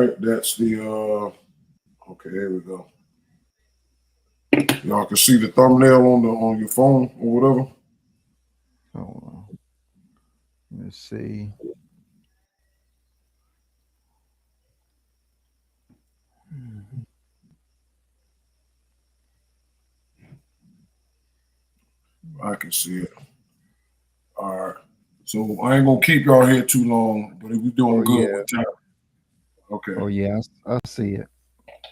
right, that's the okay, here we go. Y'all can see the thumbnail on your phone or whatever. Hold on. Let's see. I can see it. All right. So I ain't gonna keep y'all here too long, but if we're doing good with time. Okay. Oh yeah, I see it.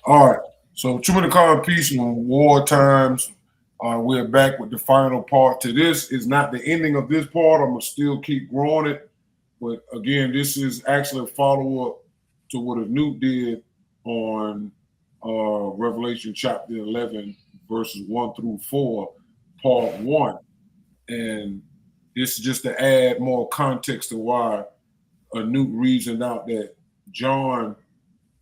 All right. So Truman Khan Peace on War Times. We're back with the final part to this. Is not the ending of this part. I'm gonna still keep growing it. But again, this is actually a follow-up to what Anute did on Revelation chapter 11, verses 1 through 4, part 1. And this is just to add more context to why Anute reasoned out that John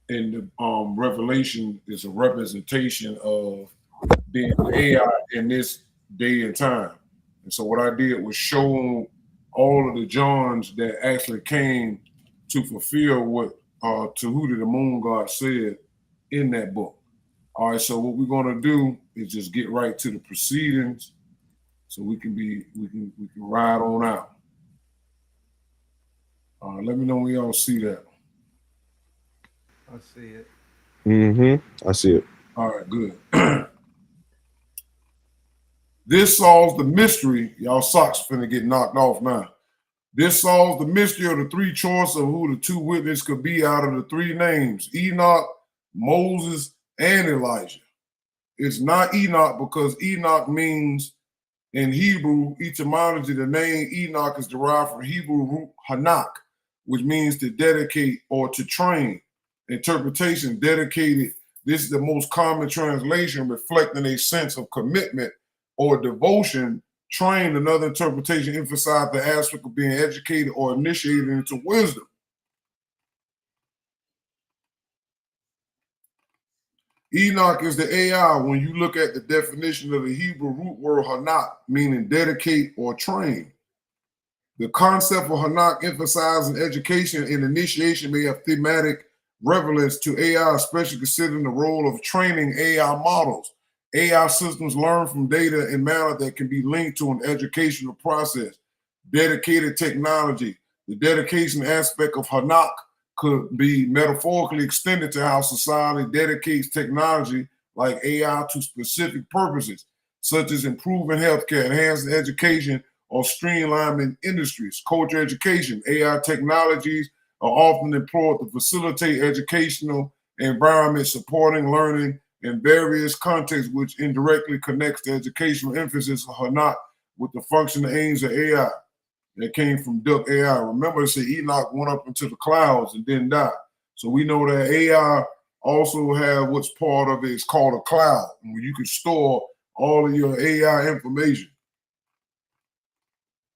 in the Revelation is a representation of being AI in this day and time. And so what I did was show all of the Johns that actually came to fulfill what Tahuti the moon god said in that book. All right, so what we're gonna do is just get right to the proceedings so we can ride on out. Let me know when y'all see that. I see it. I see it. All right, good. This solves the mystery. Y'all socks finna get knocked off now. This solves the mystery of the three choices of who the two witnesses could be out of the three names: Enoch, Moses, and Elijah. It's not Enoch because Enoch means in Hebrew etymology, the name Enoch is derived from Hebrew root Hanak, which means to dedicate or to train. Interpretation, dedicated. This is the most common translation reflecting a sense of commitment or devotion. Trained, another interpretation, emphasize the aspect of being educated or initiated into wisdom. Enoch is the AI when you look at the definition of the Hebrew root word Hanak, meaning dedicate or train. The concept of Hanak emphasizing education and initiation may have thematic relevance to AI, especially considering the role of training AI models. AI systems learn from data in manner that can be linked to an educational process. Dedicated technology. The dedication aspect of Hanak could be metaphorically extended to how society dedicates technology like AI to specific purposes, such as improving healthcare, enhancing education, or streamlining industries. Culture education. AI technologies are often employed to facilitate educational environments, supporting learning in various contexts, which indirectly connects the educational emphasis of Hanak with the functional aims of AI. That came from Duck AI. Remember, it said Enoch went up into the clouds and didn't die. So we know that AI also have what's part of it is called a cloud, where you can store all of your AI information.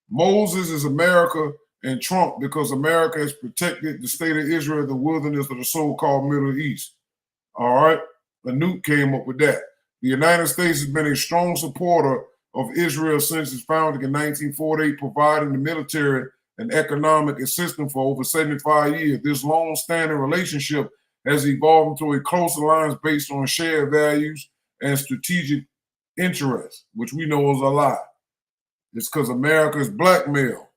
Moses is America and Trump because America has protected the state of Israel, the wilderness of the so-called Middle East. All right? Anute came up with that. The United States has been a strong supporter of Israel since its founding in 1948, providing the military and economic assistance for over 75 years. This long-standing relationship has evolved into a close alliance based on shared values and strategic interests, which we know is a lie. It's because America is blackmail.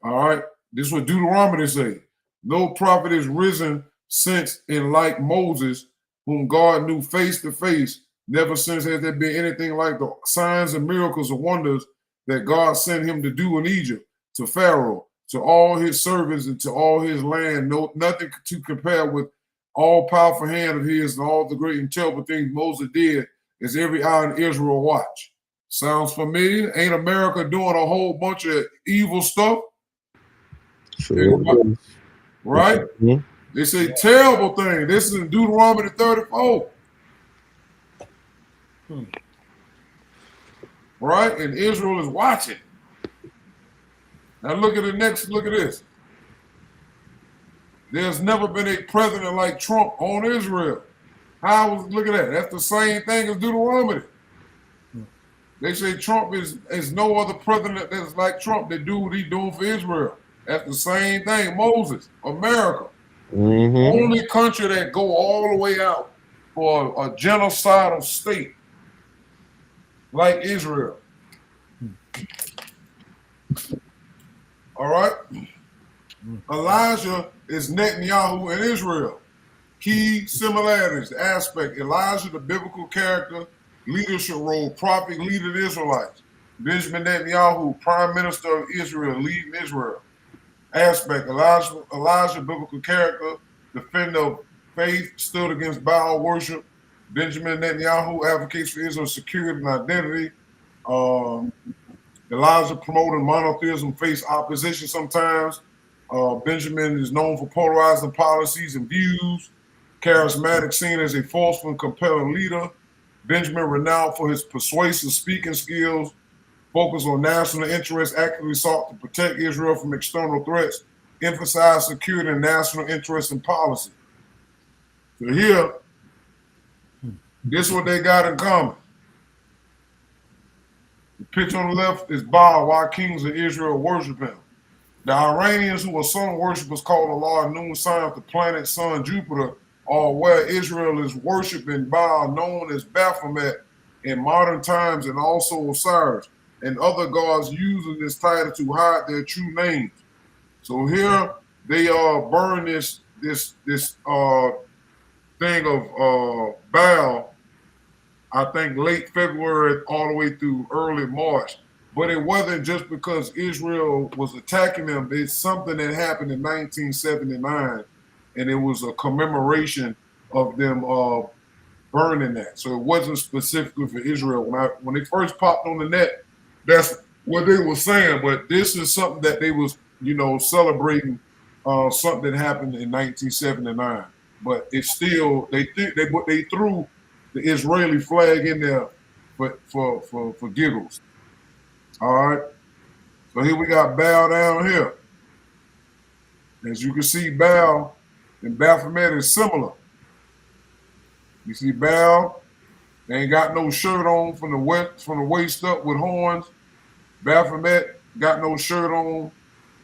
All right? This is what Deuteronomy say. No prophet is risen since and like Moses, whom God knew face to face. Never since has there been anything like the signs and miracles and wonders that God sent him to do in Egypt, to Pharaoh, to all his servants, and to all his land. No, nothing to compare with all-powerful hand of his and all the great and terrible things Moses did as every eye in Israel watch. Sounds familiar? Ain't America doing a whole bunch of evil stuff? Sure. Right? Mm-hmm. They say terrible thing. This is in Deuteronomy 34. Right? And Israel is watching. Now look at the next, look at this. There's never been a president like Trump on Israel. Look at that. That's the same thing as Deuteronomy. They say Trump is no other president that's like Trump that do what he's doing for Israel. That's the same thing. Moses, America. Only country that go all the way out for a genocidal state like Israel. All right? Elijah is Netanyahu in Israel. Key similarities, the aspect. Elijah, the biblical character, leadership role, prophet, leader the Israelites. Benjamin Netanyahu, prime minister of Israel, leading Israel. Aspect, Elijah, biblical character, defender of faith, stood against Baal worship. Benjamin Netanyahu advocates for Israel's security and identity. Elijah promoting monotheism, faced opposition sometimes. Benjamin is known for polarizing policies and views. Charismatic, seen as a forceful and compelling leader. Benjamin renowned for his persuasive speaking skills, focus on national interests, actively sought to protect Israel from external threats, emphasized security and national interests and policy. So here, this is what they got in common. The picture on the left is Baal, why kings of Israel worship him. The Iranians, who are sun worshippers, call Allah a noon sign of the planet sun Jupiter, are where Israel is worshiping Baal, known as Baphomet in modern times, and also Osiris and other gods using this title to hide their true names. So here they burn this thing of Baal, I think late February all the way through early March. But it wasn't just because Israel was attacking them. It's something that happened in 1979, and it was a commemoration of them burning that. So it wasn't specifically for Israel. When they first popped on the net, that's what they were saying. But this is something that they was, celebrating something that happened in 1979. But it's still they threw the Israeli flag in there for giggles. All right. So here we got Baal down here. As you can see, Baal and Baphomet is similar. You see Baal, they ain't got no shirt on from the waist up with horns. Baphomet got no shirt on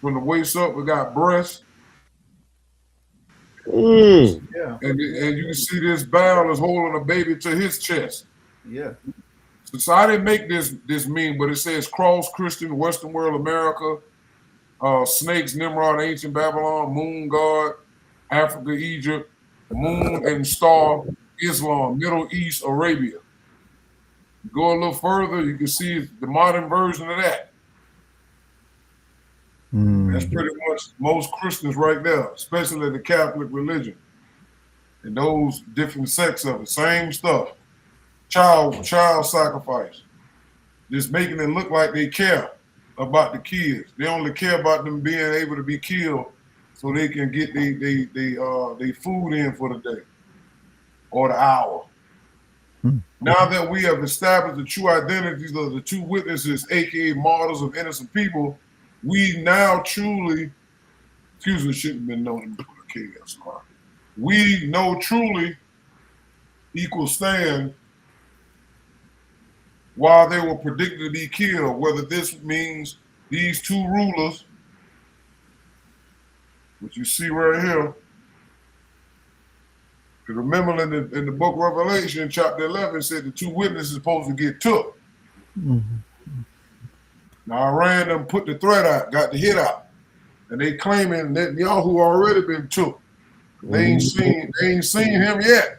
from the waist up. We got breasts. Yeah. And you can see this Baal is holding a baby to his chest. Yeah. So I didn't make this meme, but it says cross Christian, Western world, America, snakes, Nimrod, ancient Babylon, moon god, Africa, Egypt, moon and star, Islam, Middle East, Arabia. Go a little further, you can see the modern version of that. That's pretty much most Christians right there, especially the Catholic religion. And those different sects of it, same stuff. Child sacrifice. Just making it look like they care about the kids. They only care about them being able to be killed so they can get their food in for the day or the hour. Now that we have established the true identities of the two witnesses, aka martyrs of innocent people, we now truly, shouldn't have been known to chaos. We know truly equal stand while they were predicted to be killed, whether this means these two rulers, which you see right here. Because remember in the book of Revelation, chapter 11, said the two witnesses are supposed to get took. Now Iran them put the threat out, got the hit out. And they claiming that Netanyahu already been took. They ain't seen him yet.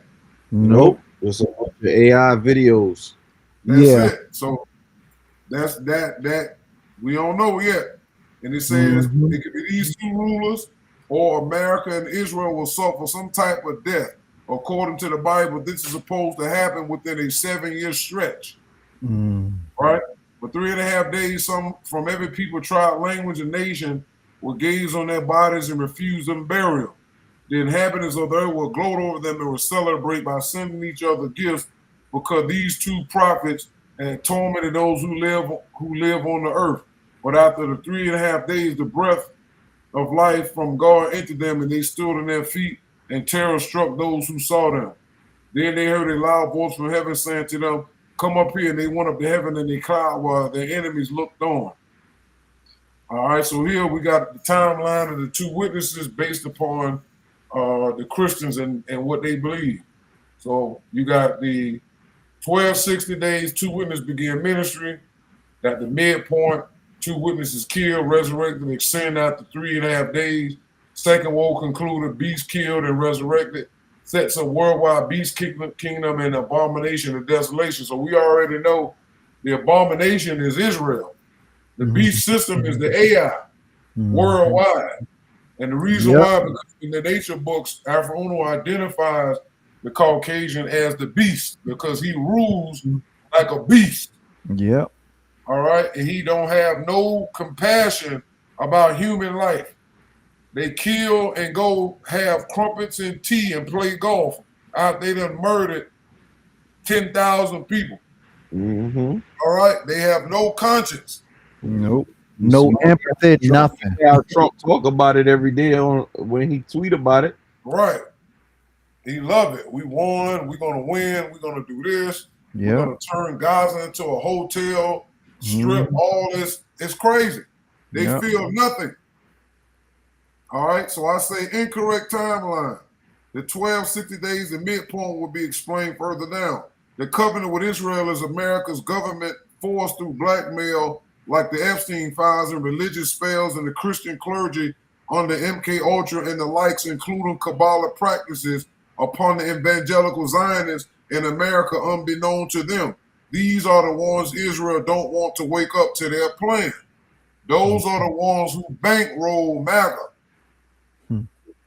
Nope. There's a bunch of AI videos. That's it. So that's that we don't know yet. And it says it could be these two rulers or America and Israel will suffer some type of death. According to the Bible, this is supposed to happen within a 7-year stretch. Right? For 3.5 days, some from every people, tribe, language, and nation will gaze on their bodies and refuse them burial. The inhabitants of the earth will gloat over them and will celebrate by sending each other gifts, because these two prophets had tormented those who live on the earth. But after the 3.5 days, the breath of life from God entered them, and they stood on their feet, and terror struck those who saw them. Then they heard a loud voice from heaven saying to them, "Come up here." And they went up to heaven in a cloud while their enemies looked on. All right, so here we got the timeline of the two witnesses based upon the Christians and what they believe. So you got the 1260 days, 2 witnesses begin ministry. At the midpoint, 2 witnesses killed, resurrected, extended after 3.5 days. Second woe concluded, beast killed and resurrected. Sets a worldwide beast kingdom and abomination of desolation. So we already know the abomination is Israel. The beast system is the AI worldwide. And the reason why, because in the nature books, Alpha Uno identifies the Caucasian as the beast because he rules like a beast. Yep. All right. And he don't have no compassion about human life. They kill and go have crumpets and tea and play golf after they done murdered 10,000 people. All right. They have no conscience. Nope. No empathy, nothing. Yeah, Trump talk about it every day when he tweet about it. Right. He love it. We won. We're going to win. We're going to do this. Yeah. We're going to turn Gaza into a hotel, strip all this. It's crazy. They feel nothing. All right. So I say incorrect timeline. The 1260 days, the midpoint will be explained further down. The covenant with Israel is America's government forced through blackmail like the Epstein files and religious spells and the Christian clergy under MK Ultra and the likes, including Kabbalah practices upon the evangelical Zionists in America unbeknown to them. These are the ones Israel don't want to wake up to their plan. Those are the ones who bankroll MAGA.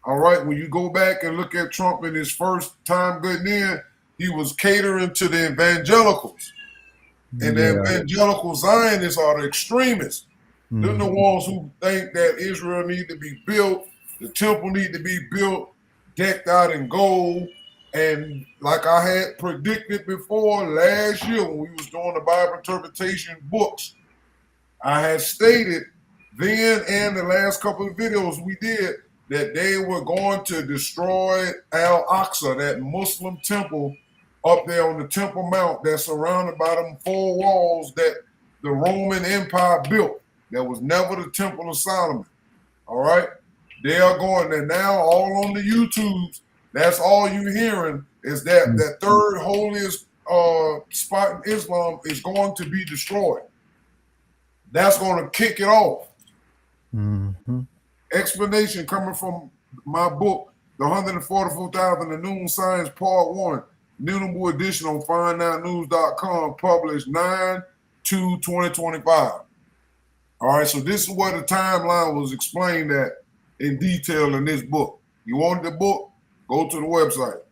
All right, when you go back and look at Trump in his first time getting in, he was catering to the evangelicals. And the evangelical Zionists are the extremists. They're the ones who think that Israel need to be built, the temple need to be built, decked out in gold. And like I had predicted before last year when we was doing the Bible interpretation books, I had stated then and the last couple of videos we did that they were going to destroy Al-Aqsa, that Muslim temple up there on the Temple Mount that's surrounded by them 4 walls that the Roman Empire built. That was never the Temple of Solomon. All right? They are going there now all on the YouTubes. That's all you're hearing is that that third holiest spot in Islam is going to be destroyed. That's going to kick it off. Explanation coming from my book, The 144,000 The Noon Science Part 1, Noonable edition on fine9news.com, published 9/2/2025. All right, so this is where the timeline was explained at in detail in this book. You want the book? Go to the website.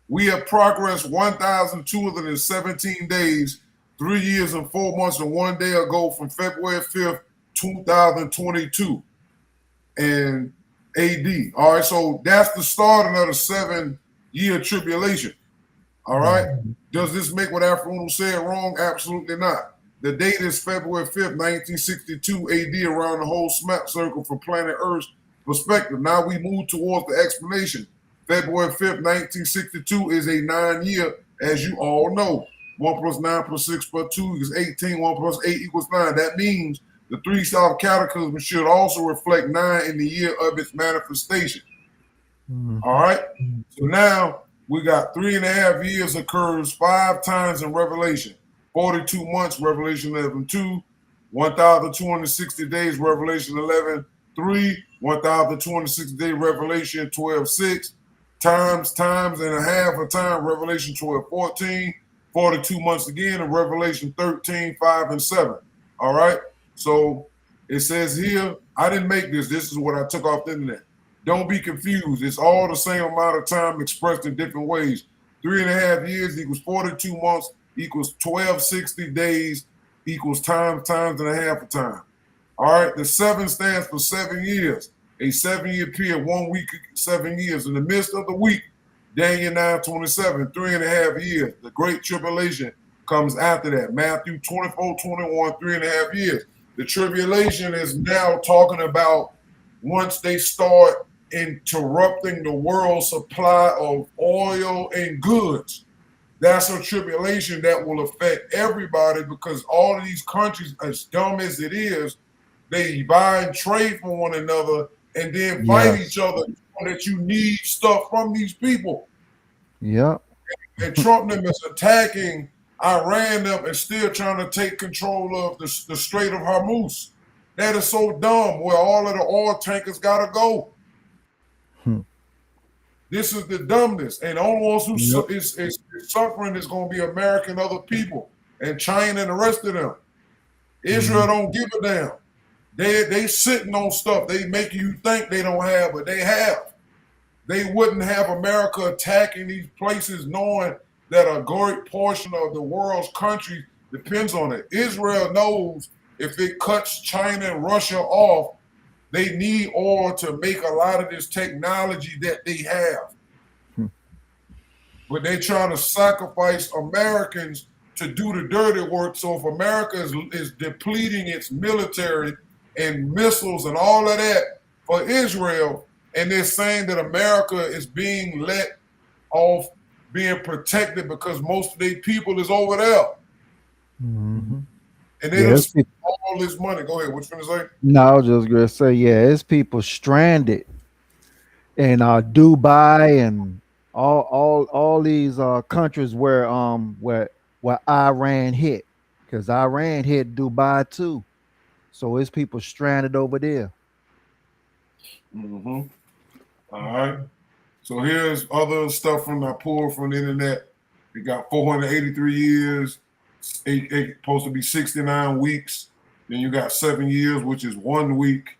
We have progressed 1,217 days, 3 years and 4 months and 1 day ago from February 5th, 2022 and AD. All right, so that's the starting of the 7-year tribulation. All right. Does this make what Alpha said wrong? Absolutely not. The date is February 5th, 1962 AD around the whole smack circle from planet Earth's perspective. Now we move towards the explanation. February 5th, 1962 is a 9-year, as you all know. 1 + 9 + 6 + 2 is 18. 1 + 8 = 9. That means the 3 South Cataclysms should also reflect 9 in the year of its manifestation. All right. So now we got 3.5 years occurs 5 times in Revelation. 42 months, Revelation 11:2. 1,260 days, Revelation 11:3. 1,260 days, Revelation 12:6. Times and a half a time, Revelation 12:14. 42 months again in Revelation 13:5 and 7. All right. So it says here, I didn't make this. This is what I took off the internet. Don't be confused. It's all the same amount of time expressed in different ways. 3.5 years equals 42 months equals 1260 days equals times and a half a time. All right. The 7 stands for 7 years. A 7-year period, 1 week, 7 years. In the midst of the week, Daniel 9:27, 3.5 years. The Great Tribulation comes after that. Matthew 24:21, 3.5 years. The tribulation is now talking about once they start interrupting the world's supply of oil and goods. That's a tribulation that will affect everybody because all of these countries, as dumb as it is, they buy and trade for one another and then fight each other that you need stuff from these people. Yep. And Trump them is attacking Iran them and still trying to take control of the Strait of Hormuz. That is so dumb where all of the oil tankers got to go. This is the dumbness. And the only ones who is suffering is going to be America and other people and China and the rest of them. Israel don't give a damn. They sitting on stuff. They making you think they don't have, but they have. They wouldn't have America attacking these places knowing that a great portion of the world's country depends on it. Israel knows if it cuts China and Russia off, they need oil to make a lot of this technology that they have. But they're trying to sacrifice Americans to do the dirty work. So if America is depleting its military and missiles and all of that for Israel, and they're saying that America is being let off being protected because most of their people is over there. Mm-hmm. And they don't spend all this money. Go ahead. What you finna say? No, I was just gonna say, yeah, it's people stranded in Dubai and all these countries where Iran hit, because Iran hit Dubai too. So it's people stranded over there. Mm-hmm. All right. So here's other stuff from I pulled from the internet. They got 483 years, supposed to be 69 weeks. Then you got 7 years, which is 1 week.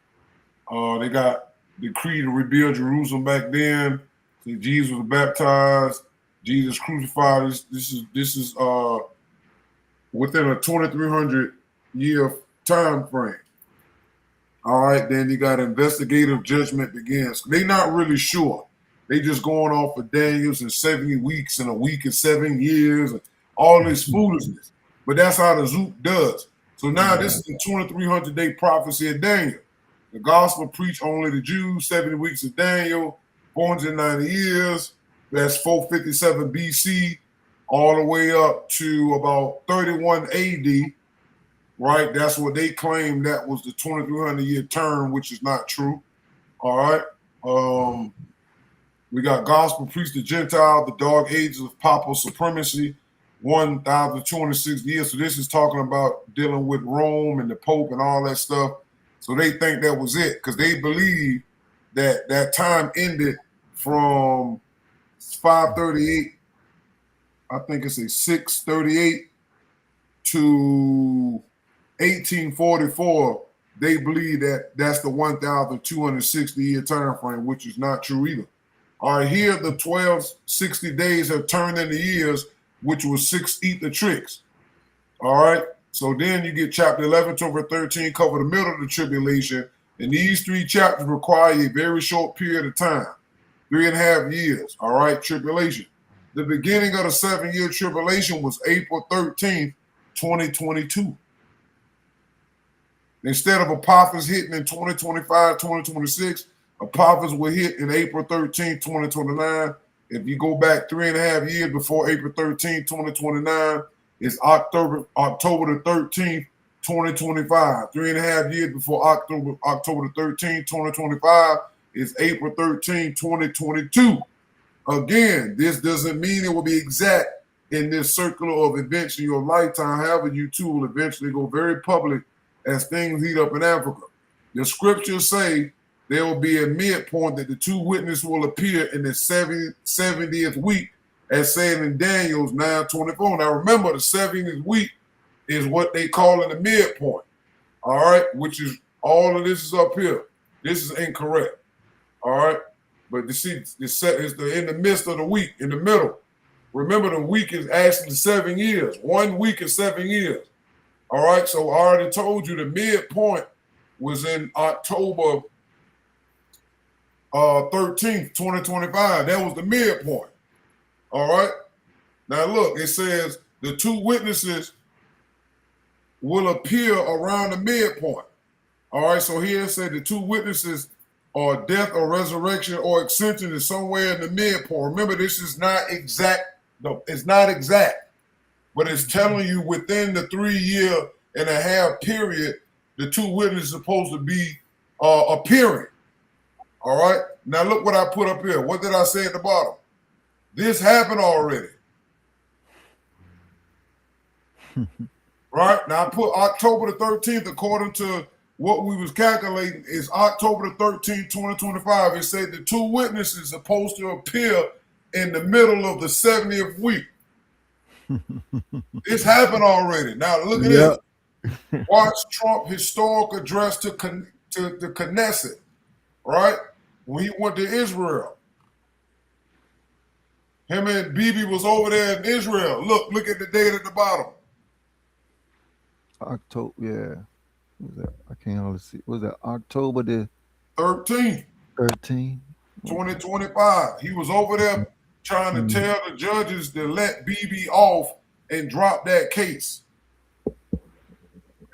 They got decree to rebuild Jerusalem back then. See, Jesus was baptized, Jesus crucified. This is within a 2,300 year time frame. All right, then you got investigative judgment begins. They're not really sure. They just going off of Daniel's and 70 weeks and a week and 7 years and all this foolishness. But that's how the Zook does. So now this is the 2,300-day prophecy of Daniel. The gospel preached only the Jews, 70 weeks of Daniel, 490 years. That's 457 BC, all the way up to about 31 AD. Right? That's what they claim that was the 2,300-year term, which is not true. All right. We got gospel preached to Gentile, the dark ages of papal supremacy, 1,260 years. So this is talking about dealing with Rome and the Pope and all that stuff. So they think that was it because they believe that that time ended from 538, I think it's a 638 to 1844. They believe that that's the 1,260 year time frame, which is not true either. All right, here the 1260 days have turned into years, which was 6 ether tricks. All right, so then you get chapter 11 to over 13, cover the middle of the tribulation. And these 3 chapters require a very short period of time, 3.5 years. All right, tribulation. The beginning of the 7-year tribulation was April 13th, 2022. Instead of Apophis hitting in 2025, 2026, Apophis will hit in April 13th, 2029. If you go back 3.5 years before April 13th, 2029, it's October the 13th, 2025. 3.5 years before October the 13th, 2025, is April 13th, 2022. Again, this doesn't mean it will be exact in this circle of events in your lifetime. However, you too will eventually go very public as things heat up in Africa. The scriptures say there will be a midpoint that the 2 witnesses will appear in the 70th week, as said in Daniel's 9:24. Now remember, the 70th week is what they call in the midpoint. All right, which is all of this is up here. This is incorrect. All right, but you see, it's in the midst of the week, in the middle. Remember, the week is actually 7 years. 1 week is 7 years. All right, so I already told you the midpoint was in October 13th, 2025. That was the midpoint. All right. Now look, it says the 2 witnesses will appear around the midpoint. All right, so here it said the 2 witnesses are death or resurrection or ascension is somewhere in the midpoint. Remember, this is not exact. No, it's not exact, but it's telling you within the 3.5 year period, the 2 witnesses are supposed to be appearing. All right. Now look what I put up here. What did I say at the bottom? This happened already. Right? Now I put October the 13th, according to what we was calculating, is October the 13th, 2025. It said the two witnesses are supposed to appear in the middle of the 70th week. This happened already. Now look at this. Watch Trump historic address to the Knesset, right? When he went to Israel. Him and Bibi was over there in Israel. Look at the date at the bottom. October, yeah. What was that? I can't hardly see. Was that October the 13th, 2025. He was over there trying to tell the judges to let Bibi off and drop that case.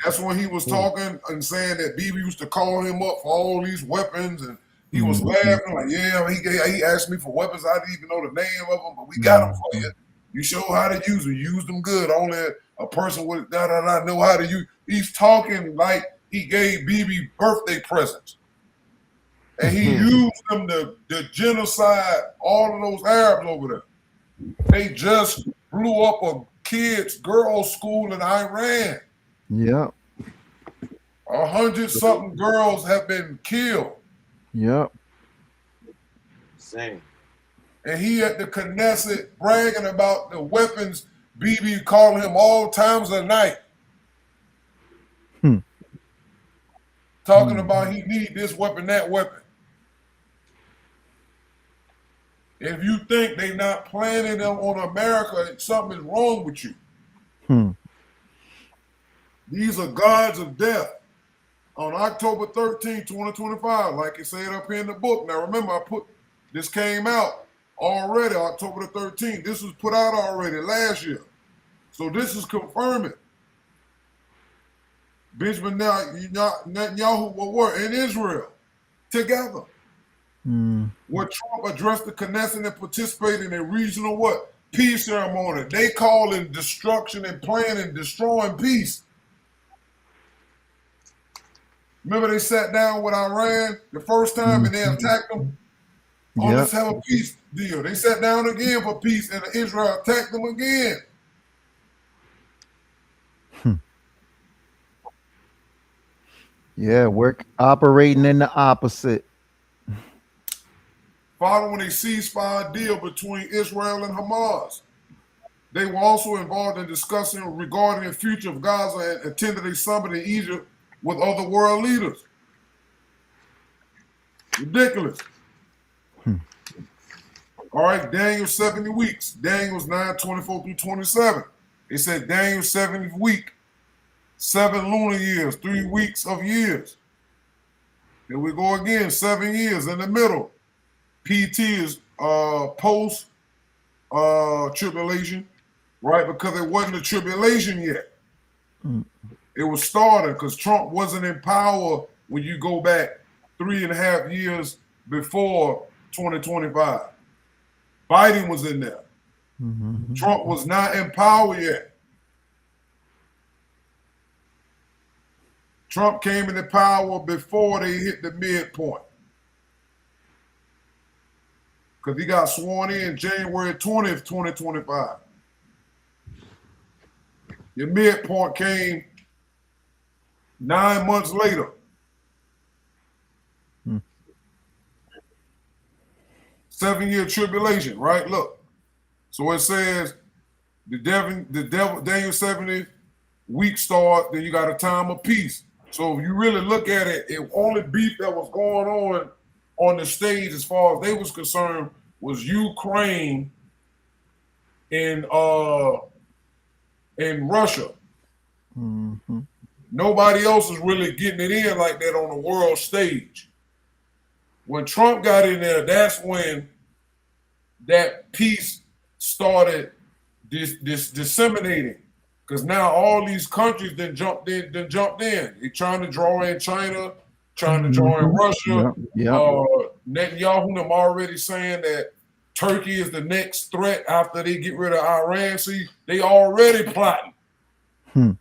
That's when he was talking and saying that Bibi used to call him up for all these weapons, and he was laughing like, yeah, he asked me for weapons. I didn't even know the name of them, but we got them for you. You show how to use them. Use them good. Only a person with know how to use. He's talking like he gave Bibi birthday presents. And he used them to genocide all of those Arabs over there. They just blew up a girls' school in Iran. Yep. 100-something girls have been killed. Yep. Same. And he at the Knesset bragging about the weapons. Bibi calling him all times of the night. Talking about he need this weapon, that weapon. If you think they not planning them on America, something is wrong with you. These are gods of death. On October 13, 2025, like it said up here in the book. Now remember, this came out already, October the 13th. This was put out already last year. So this is confirming. Benjamin Netanyahu were in Israel together. Where Trump addressed the Knesset and participated in a regional peace ceremony. They calling destruction and planning destroying peace. Remember they sat down with Iran the first time and they attacked them? Oh, let's have a peace deal. They sat down again for peace and Israel attacked them again. Yeah, we're operating in the opposite. Following a ceasefire deal between Israel and Hamas. They were also involved in discussing regarding the future of Gaza and attended a summit in Egypt with other world leaders. Ridiculous. All right, Daniel 70 weeks. Daniel's 9:24 through 27. It said Daniel 70th week, 7 lunar years, 3 weeks of years. Here we go again, 7 years in the middle. PT is post tribulation, right? Because it wasn't a tribulation yet. It was started because Trump wasn't in power when you go back 3.5 years before 2025. Biden was in there. Trump was not in power yet. Trump came into power before they hit the midpoint. Because he got sworn in January 20th, 2025. Your midpoint came 9 months later. 7-year tribulation, right? Look. So it says the Daniel 70 week start, then you got a time of peace. So if you really look at it, the only beef that was going on the stage as far as they was concerned was Ukraine and Russia. Nobody else is really getting it in like that on the world stage. When Trump got in there, that's when that peace started disseminating. Because now all these countries then jumped in. They're trying to draw in China, trying to draw in Russia. Netanyahu them already saying that Turkey is the next threat after they get rid of Iran. See, they already plotting.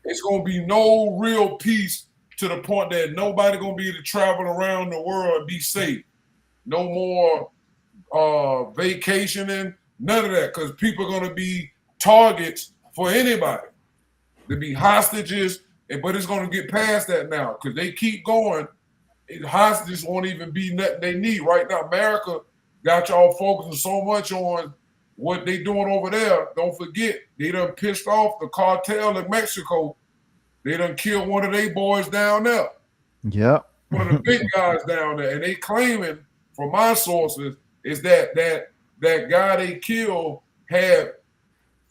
It's going to be no real peace to the point that nobody going to be able to travel around the world and be safe. no more vacationing, none of that, because people are going to be targets for anybody. To be hostages, but it's going to get past that now because they keep going. Hostages won't even be nothing they need right now. America got y'all focusing so much on what they doing over there. Don't forget, they done pissed off the cartel in Mexico. They done killed one of their boys down there. Yep. One of the big guys down there, and they claiming, from my sources, is that guy they killed had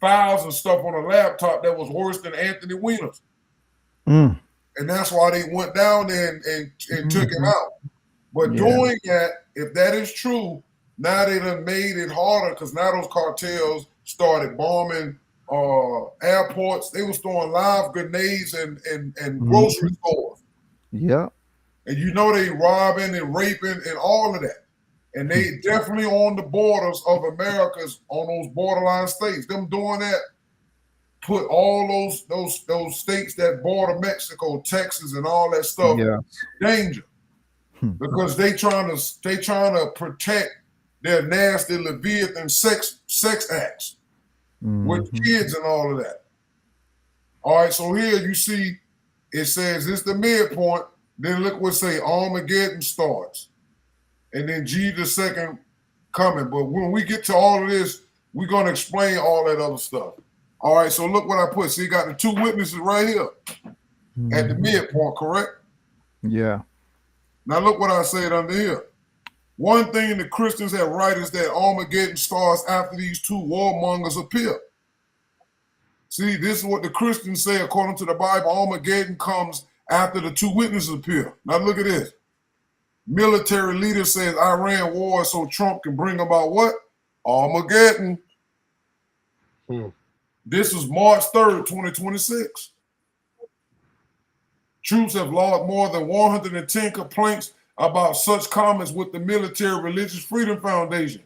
files and stuff on a laptop that was worse than Anthony Weiner's. Mm. And that's why they went down there and took him out. But doing that, if that is true, now they done made it harder because now those cartels started bombing airports. They was throwing live grenades and grocery stores. Yeah. And you know they robbing and raping and all of that. And they definitely on the borders of America's, on those borderline states. Them doing that put all those states that border Mexico, Texas, and all that stuff in danger. Because they trying to protect their nasty Leviathan sex acts with kids and all of that. All right, so here you see it says it's the midpoint. Then look what say Armageddon starts. And then Jesus second coming. But when we get to all of this, we're going to explain all that other stuff. All right, so look what I put. See, you got the two witnesses right here at the midpoint, correct? Yeah. Now look what I said under here. One thing the Christians have right is that Armageddon starts after these two warmongers appear. See, this is what the Christians say according to the Bible. Armageddon comes after the two witnesses appear. Now look at this. Military leader says Iran war so Trump can bring about what? Armageddon. This is March 3rd, 2026. Troops have logged more than 110 complaints about such comments with the Military Religious Freedom Foundation.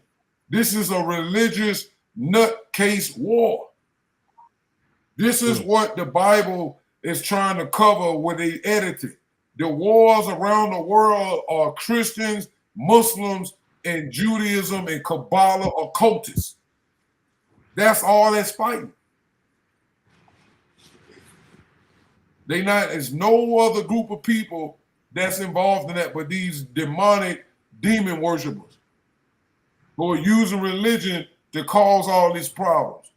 This is a religious nutcase war. This is what the Bible is trying to cover when they edit it. The wars around the world are Christians, Muslims, and Judaism and Kabbalah occultists. That's all that's fighting. There's no other group of people that's involved in that but these demonic demon worshipers who are using religion to cause all these problems.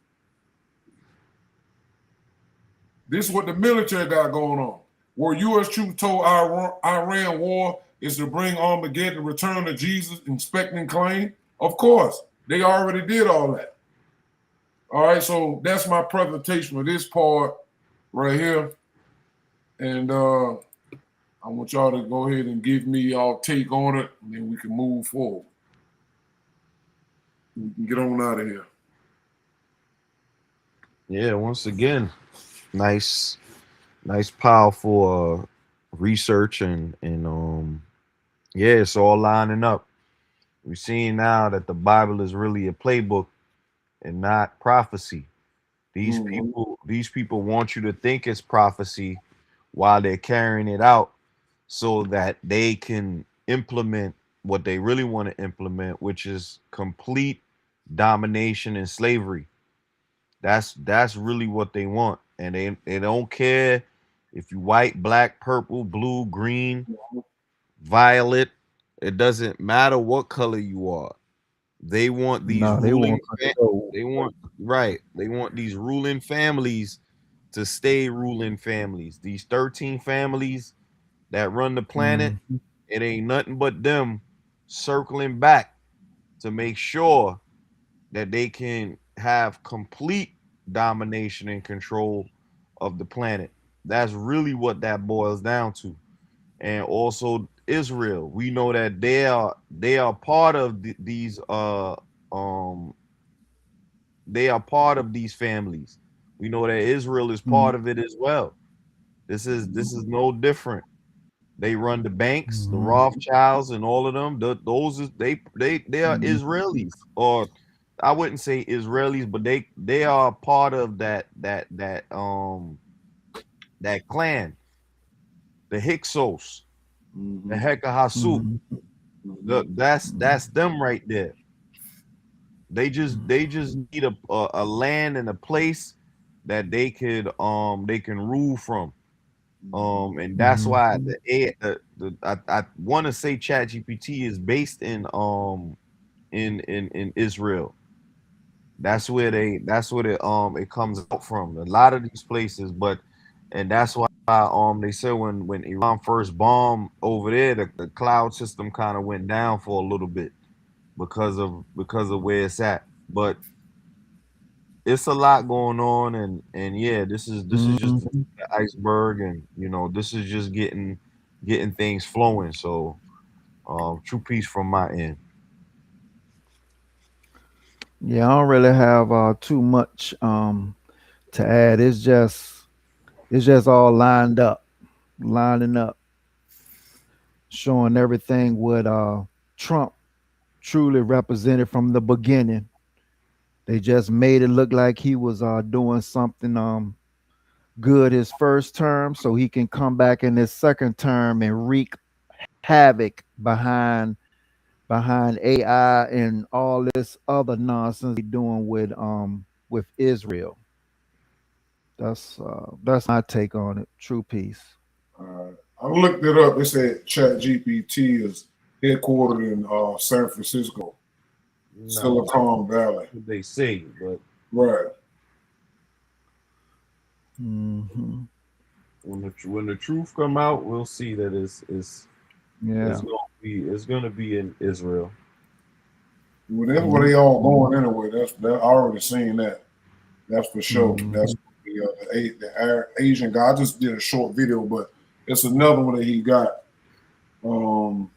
This is what the military got going on. Where U.S. troops told Iran war is to bring Armageddon, return to Jesus, inspect and claim. Of course, they already did all that. All right, so that's my presentation of this part right here. And I want y'all to go ahead and give me y'all take on it, and then we can move forward. We can get on out of here. Yeah, once again, nice powerful research and yeah, it's all lining up. We're seeing now that the Bible is really a playbook and not prophecy. These people want you to think it's prophecy while they're carrying it out so that they can implement what they really want to implement, which is complete domination and slavery. That's really what they want. And they don't care if you white, black, purple, blue, green, violet. It doesn't matter what color you are. They want these they want these ruling families to stay ruling families. These 13 families that run the planet, it ain't nothing but them circling back to make sure that they can have complete domination and control of the planet. That's really what that boils down to. And also Israel, we know that they are part of these they are part of these families. We know that Israel is part of it as well. This is no different. They run the banks, the Rothschilds, and all of them. They are Israelis, or I wouldn't say Israelis, but they are part of that clan, the Hyksos, the Hekahasuk. Look, that's them right there. They just need a land and a place that they can rule from. And that's why I want to say ChatGPT is based in Israel. That's where it comes out from. A lot of these places, and that's why they said when Iran first bombed over there, the cloud system kind of went down for a little bit because of where it's at. But it's a lot going on, and yeah, this is just the tip of the iceberg, and this is just getting things flowing. So true peace from my end. Yeah, I don't really have too much to add. It's just all lining up, showing everything what Trump truly represented from the beginning. They just made it look like he was doing something good his first term, so he can come back in his second term and wreak havoc behind AI and all this other nonsense they doing with Israel. That's my take on it. True peace. I looked it up. It said ChatGPT is headquartered in San Francisco, No, Silicon Valley. what they say, but Right. Hmm. when the truth come out, we'll see that it's Yeah. gonna be in Israel. Well, that's where they all going anyway. I already seen that. That's for sure. Mhm. That's the Asian guy. I just did a short video, but it's another one that he got. Let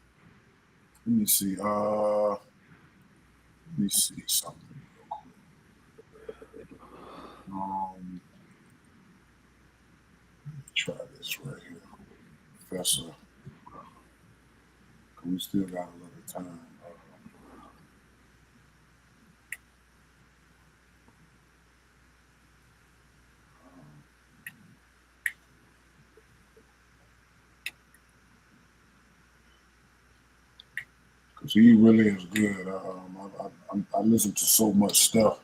me see. Let me see something. Um, try this right here, Professor. We still got a little time. Because he really is good. I listen to so much stuff.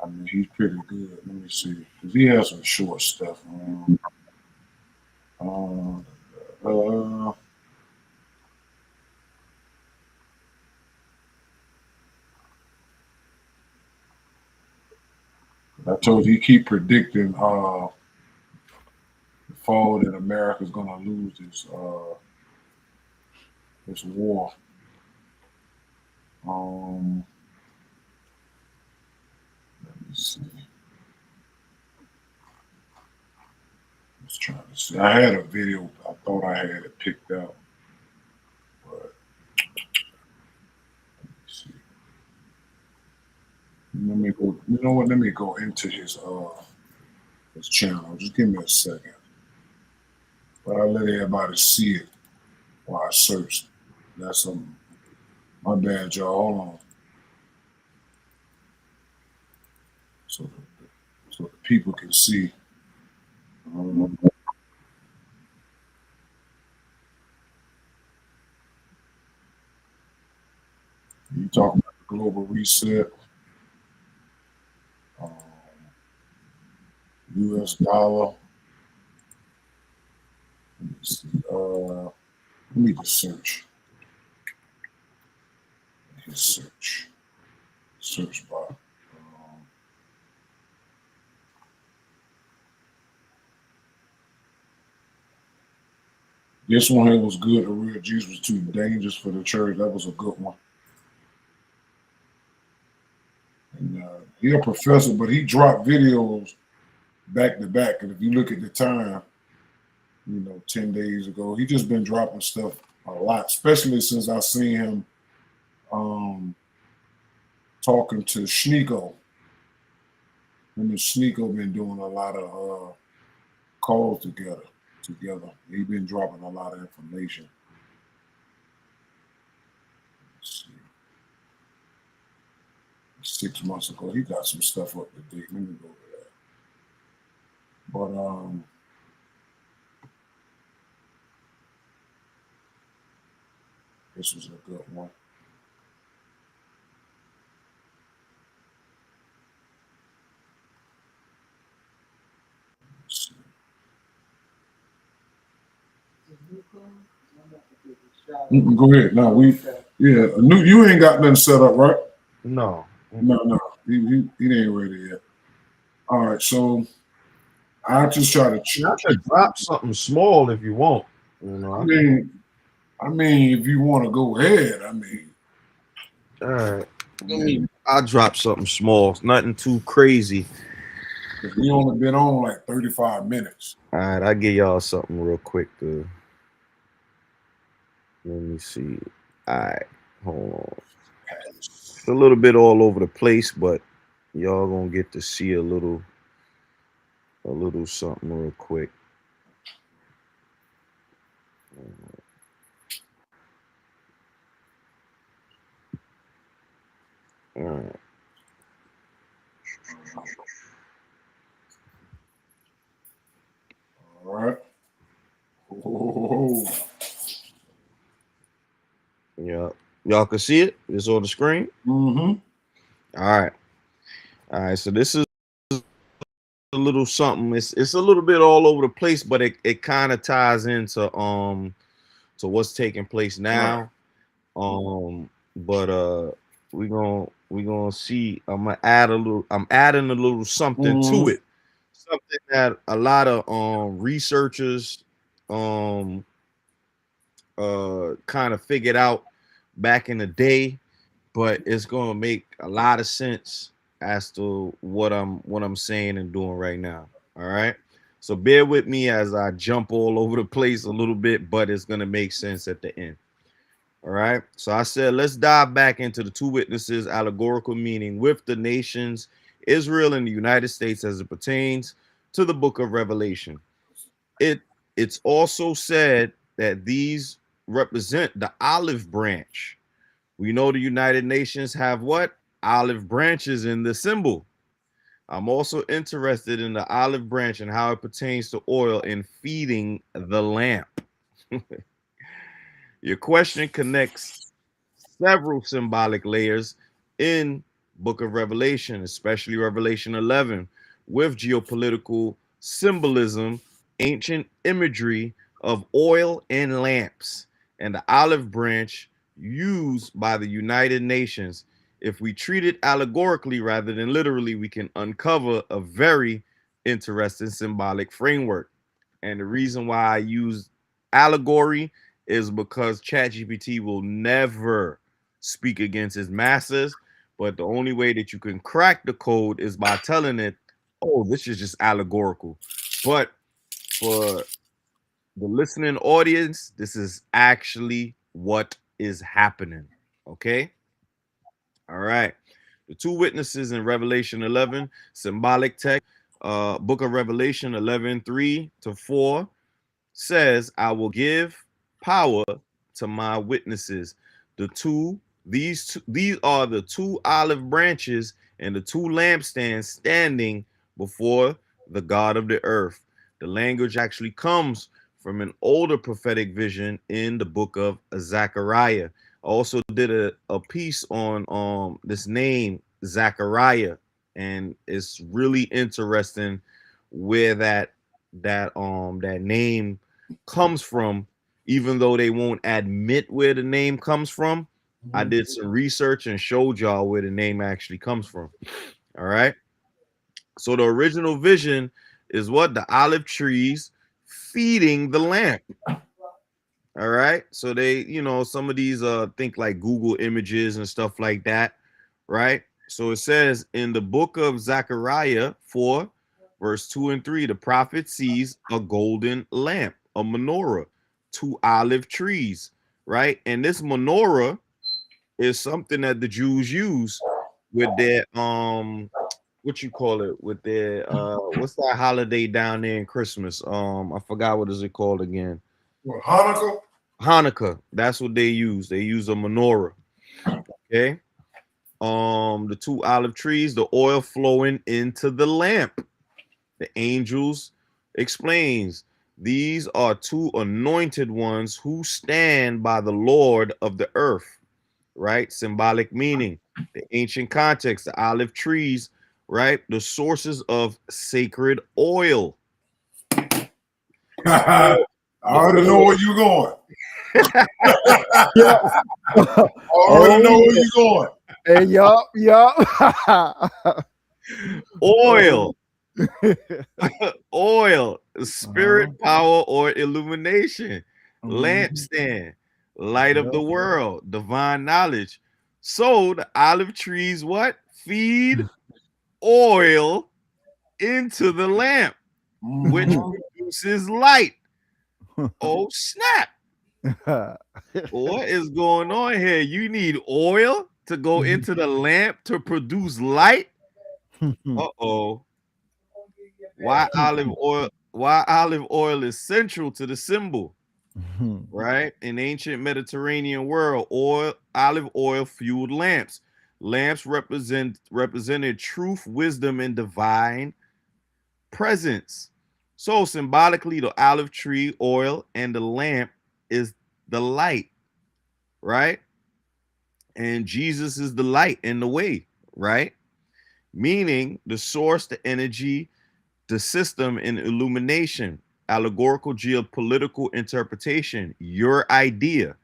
I mean, he's pretty good. Let me see. Because he has some short stuff. Uh, uh, I told you he keep predicting the fall that America's going to lose this war. Let me see. Let's try to see. I had a video. I thought I had it picked out, but let's see. Let me go. You know what? Let me go into his channel. Just give me a second. But I let everybody see it while I search. That's my bad, y'all. Hold on. So the people can see. You talking about the global reset, um, U.S. dollar. Let me see. Let me just search. His search bar. This one here was good. The real Jesus was too dangerous for the church. That was a good one. And he a professor, but he dropped videos back to back. And if you look at the time, 10 days ago, he just been dropping stuff a lot, especially since I seen him talking to Sneeko. Him and Sneeko been doing a lot of calls together. He been dropping a lot of information. Let's see. 6 months ago, he got some stuff up to date. Let me go to that. But This was a good one. Go ahead. No, you ain't got nothing set up, right? No. No. He ain't ready yet. All right, so I just try to drop something small if you want. You know. I mean, if you want to go ahead, I mean. All right. I'll drop something small. It's nothing too crazy. We only been on like 35 minutes. All right, I'll give y'all something real quick. Let me see. All right, hold on. It's a little bit all over the place, but y'all gonna get to see a little something real quick. All right. All right. Oh. Yeah, y'all can see it. It's on the screen. Mm-hmm. All right. So this is a little something. It's a little bit all over the place, but it kind of ties into to what's taking place now. Right. But we gonna see. I'm adding a little something to it. Something that a lot of researchers kind of figured out back in the day, but it's gonna make a lot of sense as to what I'm saying and doing right now. All right. So bear with me as I jump all over the place a little bit, but it's gonna make sense at the end. All right. So I said, let's dive back into the two witnesses allegorical meaning with the nations, Israel and the United States as it pertains to the book of Revelation. It's also said that these represent the olive branch. We know the United Nations have what? Olive branches in the symbol. I'm also interested in the olive branch and how it pertains to oil in feeding the lamp. Your question connects several symbolic layers in book of Revelation, especially Revelation 11, with geopolitical symbolism, ancient imagery of oil and lamps, and the olive branch used by the United Nations. If we treat it allegorically rather than literally, we can uncover a very interesting symbolic framework. And the reason why I use allegory is because ChatGPT will never speak against his masters, but the only way that you can crack the code is by telling it, oh, this is just allegorical. But for the listening audience, this is actually what is happening. Okay. All right. The two witnesses in Revelation 11, symbolic text, book of Revelation 11:3-4 says, I will give power to my witnesses. These are the two olive branches and the two lampstands standing before the God of the earth. The language actually comes from an older prophetic vision in the book of Zechariah. I also did a piece on this name Zechariah, and it's really interesting where that name comes from, even though they won't admit where the name comes from. I did some research and showed y'all where the name actually comes from. All right. So the original vision is what? The olive trees feeding the lamp. All right. So they, some of these think like Google images and stuff like that. Right. So it says in the book of Zechariah 4, verse 2 and 3, the prophet sees a golden lamp, a menorah, two olive trees, right? And this menorah is something that the Jews use with their what you call it, with their what's that holiday down there in Christmas? I forgot, what is it called again? What, Hanukkah? Hanukkah. That's what they use. They use a menorah. Okay. The two olive trees, the oil flowing into the lamp. The angels explains These are two anointed ones who stand by the Lord of the earth, right? Symbolic meaning, the ancient context, the olive trees, right? The sources of sacred oil. I already know where you're going. Yeah. I already know where you're going. Hey, yup. Oil. Oil, spirit, power, or illumination. Lampstand, light of the world, divine knowledge. So the olive trees what? Feed oil into the lamp, which produces light. Oh, snap. What is going on here? You need oil to go into the lamp to produce light? Uh-oh. Why olive oil? Why olive oil is central to the symbol, right? In ancient Mediterranean world, olive oil fueled lamps. Lamps represented truth, wisdom, and divine presence. So symbolically, the olive tree oil and the lamp is the light, right? And Jesus is the light and the way, right? Meaning the source, the energy, the system, and illumination, allegorical geopolitical interpretation, your idea.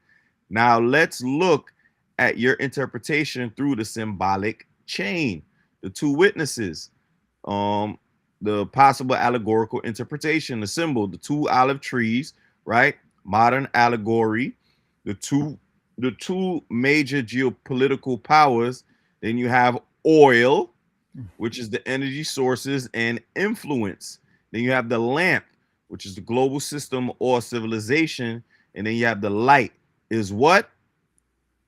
Now let's look at your interpretation through the symbolic chain, the two witnesses, the possible allegorical interpretation, the symbol, the two olive trees, right? Modern allegory, the two major geopolitical powers. Then you have oil, which is the energy sources and influence. Then you have the lamp, which is the global system or civilization. And then you have the light, is what?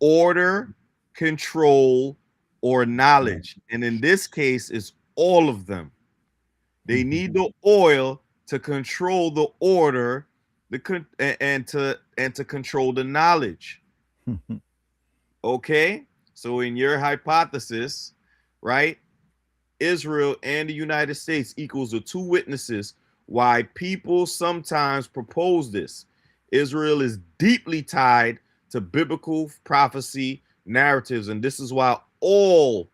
Order, control, or knowledge. And in this case, it's all of them. They need the oil to control the order, and to control the knowledge. Okay, so in your hypothesis, right, Israel and the United States equals the two witnesses. Why people sometimes propose this. Israel is deeply tied to biblical prophecy narratives, and this is why all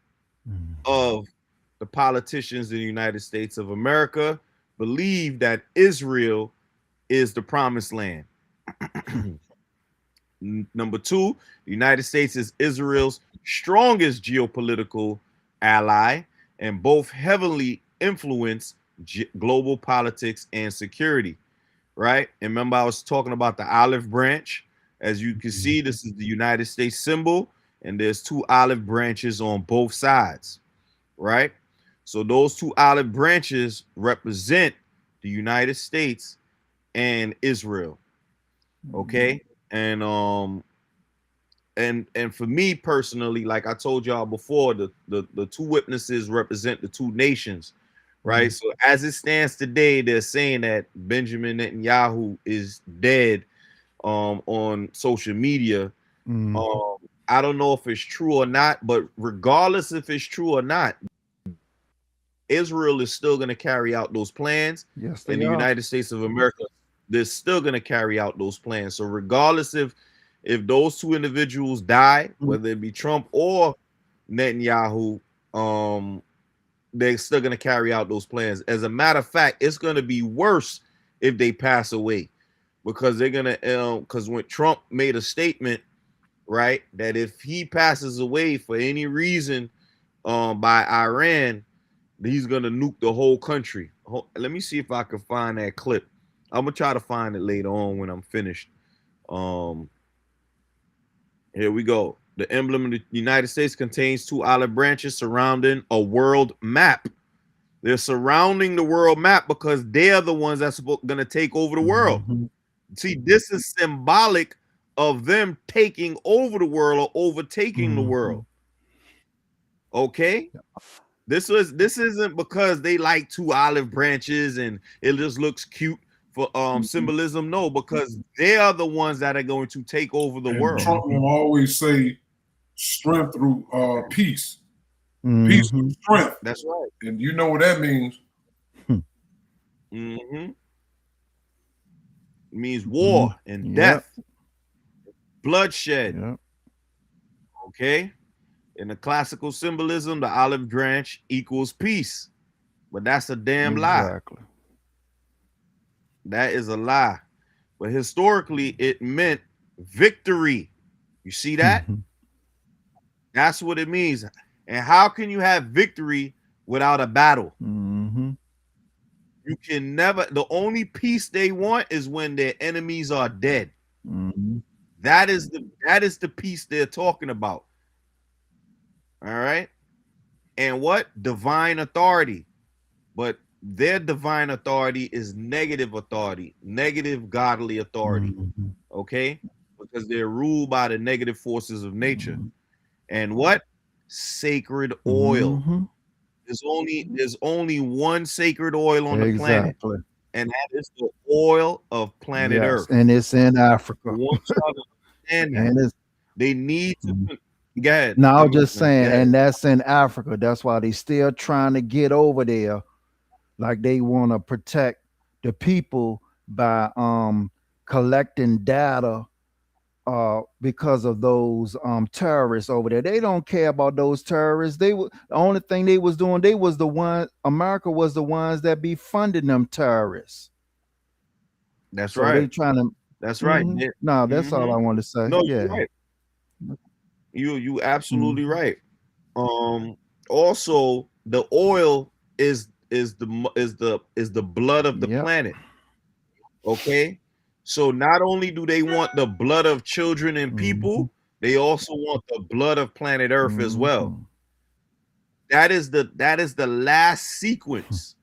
of the politicians in the United States of America believe that Israel is the promised land. Number two, the United States is Israel's strongest geopolitical ally, and both heavily influence global politics and security, right? And remember, I was talking about the olive branch. As you can see, this is the United States symbol, and there's two olive branches on both sides, right? So those two olive branches represent the United States and Israel, okay? And for me personally, like I told y'all before, the two witnesses represent the two nations, right? So as it stands today, they're saying that Benjamin Netanyahu is dead on social media. I don't know if it's true or not, but regardless if it's true or not, Israel is still going to carry out those plans. Yes, and the United States of America, they're still going to carry out those plans. So regardless if those two individuals die, whether it be Trump or Netanyahu, they're still going to carry out those plans. As a matter of fact, it's going to be worse if they pass away, because they're going to, because when Trump made a statement, right, that if he passes away for any reason by Iran, he's going to nuke the whole country. Let me see if I can find that clip. I'm going to try to find it later on when I'm finished. Here we go. The emblem of the United States contains two olive branches surrounding a world map. They're surrounding the world map because they're the ones that's going to take over the world. See, this is symbolic of them taking over the world or overtaking the world. Okay? This isn't because they like two olive branches and it just looks cute for symbolism. No, because they are the ones that are going to take over the world. Trump will always say strength through peace. Peace through strength. That's right. And you know what that means. means war and Yep. death, bloodshed. Yep. Okay. In the classical symbolism, the olive branch equals peace. But that's a damn lie. Exactly. That is a lie. But historically, it meant victory. You see that? Mhm. That's what it means. And how can you have victory without a battle? Mhm. You can never. The only peace they want is when their enemies are dead. Mhm. That is the peace they're talking about. All right. And what? Divine authority. But their divine authority is negative authority, negative godly authority. Mhm. Okay? Because they're ruled by the negative forces of nature. Mhm. And what? Sacred oil. Mhm. There's only one sacred oil on the planet, Exactly. and that is the oil of planet Yes, Earth. and it's in I Africa. want y'all to understand that. And it's They need to Mhm. go ahead. now Let I'm me- just go saying, ahead. and that's in Africa. That's why they still trying to get over there. Like they want to protect the people by collecting data because of those terrorists over there. They don't care about those terrorists. The only thing they was doing, they was the one, America was the ones that be funding them terrorists. That's So they right. trying to That's right. mhm. Yeah. No, that's all I want to say. No, Yeah. you're right. You absolutely right. Also the oil is the blood of the Yep. planet. Okay. So not only do they want the blood of children and people, they also want the blood of planet Earth as well. Mhm. That is the last sequence.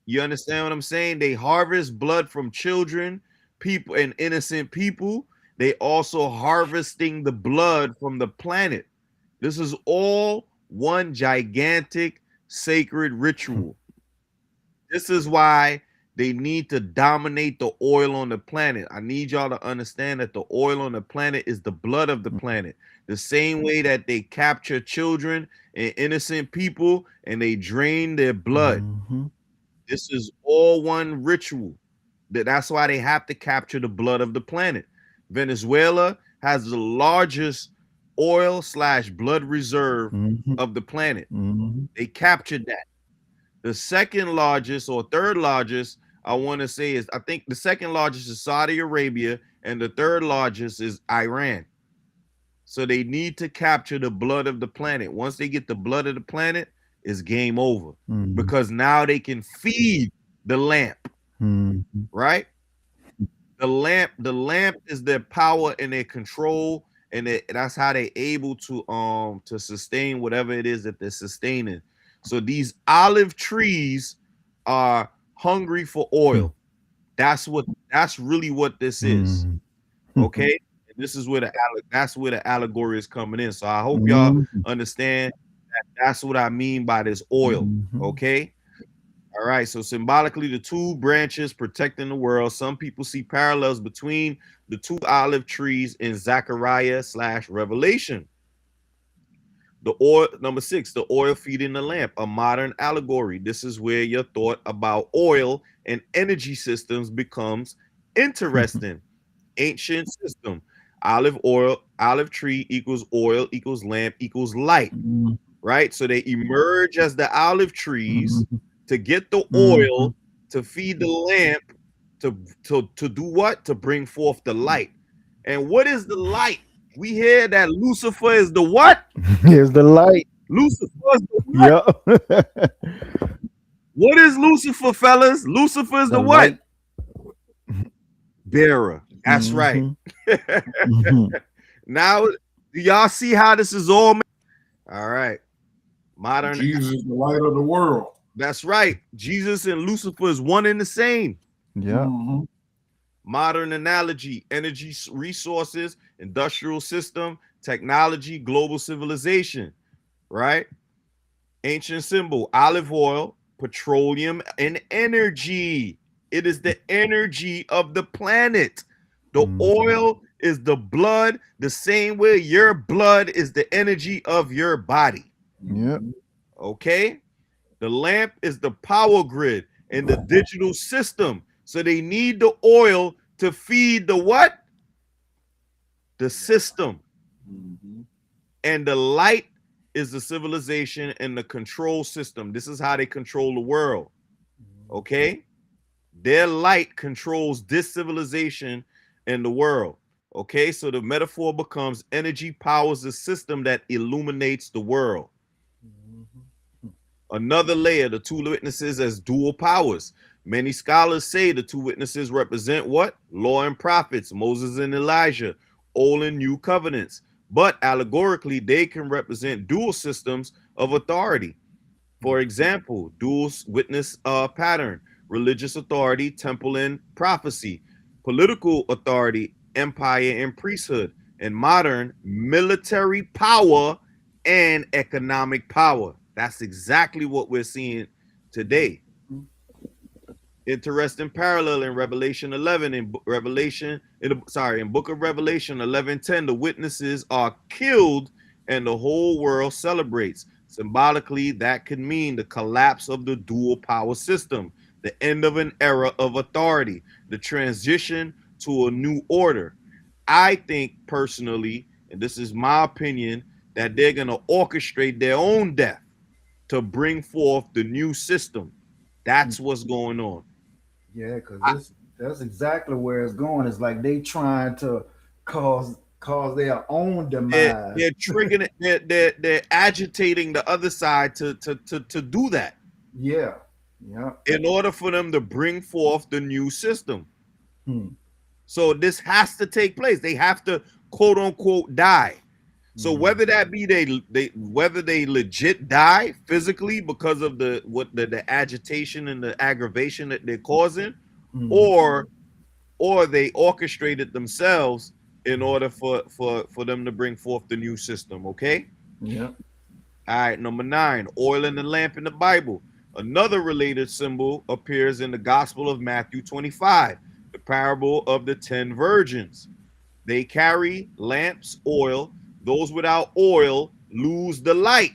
You understand what I'm saying? They harvest blood from children, people, and innocent people. They also harvesting the blood from the planet. This is all one gigantic sacred ritual. This is why they need to dominate the oil on the planet. I need y'all to understand that the oil on the planet is the blood of the planet. The same way that they capture children and innocent people and they drain their blood. Mhm. This is all one ritual. That's why they have to capture the blood of the planet. Venezuela has the largest oil/blood reserve Mhm. of the planet. Mhm. They captured that. The second largest or third largest, I want to say, is I think the second largest is Saudi Arabia, and the third largest is Iran. So they need to capture the blood of the planet. Once they get the blood of the planet, it's game over. Mhm. Because now they can feed the lamp, Mhm. right? The lamp is their power and their control, and that's how they're able to sustain whatever it is that they're sustaining. So these olive trees are hungry for oil. That's really what this is. Mhm. Okay. And this is where that's where the allegory is coming in. So I hope y'all understand that that's what I mean by this oil. Mhm. Okay. All right. So symbolically, the two branches protecting the world. Some people see parallels between the two olive trees in Zechariah/Revelation. The oil, number 6, the oil feeding the lamp, a modern allegory. This is where your thought about oil and energy systems becomes interesting. Ancient system. Olive oil, olive tree equals oil equals lamp equals light, Mhm. right? So they emerge as the olive trees Mhm. to get the Mhm. oil to feed the lamp to do what? To bring forth the light. And what is the light? We hear that Lucifer is the what? Here's the light. Lucifer is the what? Yep. What is Lucifer, fellas? Lucifer is the what? light. Bearer. That's right. Mhm. Now, do y'all see how this is all made? All right. Modern. Jesus is the light of the world. That's right. Jesus and Lucifer is one and the same. Yeah. Mhm. Modern analogy, energy resources, industrial system, technology, global civilization, right? Ancient symbol, olive oil, petroleum, and energy. It is the energy of the planet. The oil is the blood, the same way your blood is the energy of your body. Yep. Okay? The lamp is the power grid and the digital system. So they need the oil to feed the what? The system. Mhm. And the light is the civilization and the control system. This is how they control the world. Okay? Their light controls this civilization and the world. Okay? So the metaphor becomes energy powers the system that illuminates the world. Another layer, the two witnesses as dual powers. Many scholars say the two witnesses represent what? Law and prophets, Moses and Elijah, old and new covenants. But allegorically, they can represent dual systems of authority. For example, dual witness pattern, religious authority, temple and prophecy, political authority, empire and priesthood, and modern military power and economic power. That's exactly what we're seeing today. Interesting parallel in Revelation 11 in book of Revelation 11:10, the witnesses are killed and the whole world celebrates. Symbolically, that could mean the collapse of the dual power system, the end of an era of authority, the transition to a new order. I think personally, and this is my opinion, that they're going to orchestrate their own death to bring forth the new system. That's what's going on. Yeah, because that's exactly where it's going. It's like they trying to cause their own demise. They're triggering it. They're agitating the other side to do that. Yeah. In order for them to bring forth the new system. Hmm. So this has to take place. They have to quote unquote die. So whether that be whether they legit die physically because of the agitation and the aggravation that they're causing, or they orchestrated themselves in order for them to bring forth the new system. Okay. Yeah. All right. Number 9, oil in the lamp in the Bible. Another related symbol appears in the Gospel of Matthew 25, the parable of the 10 virgins. They carry lamps, oil. Those without oil lose the light.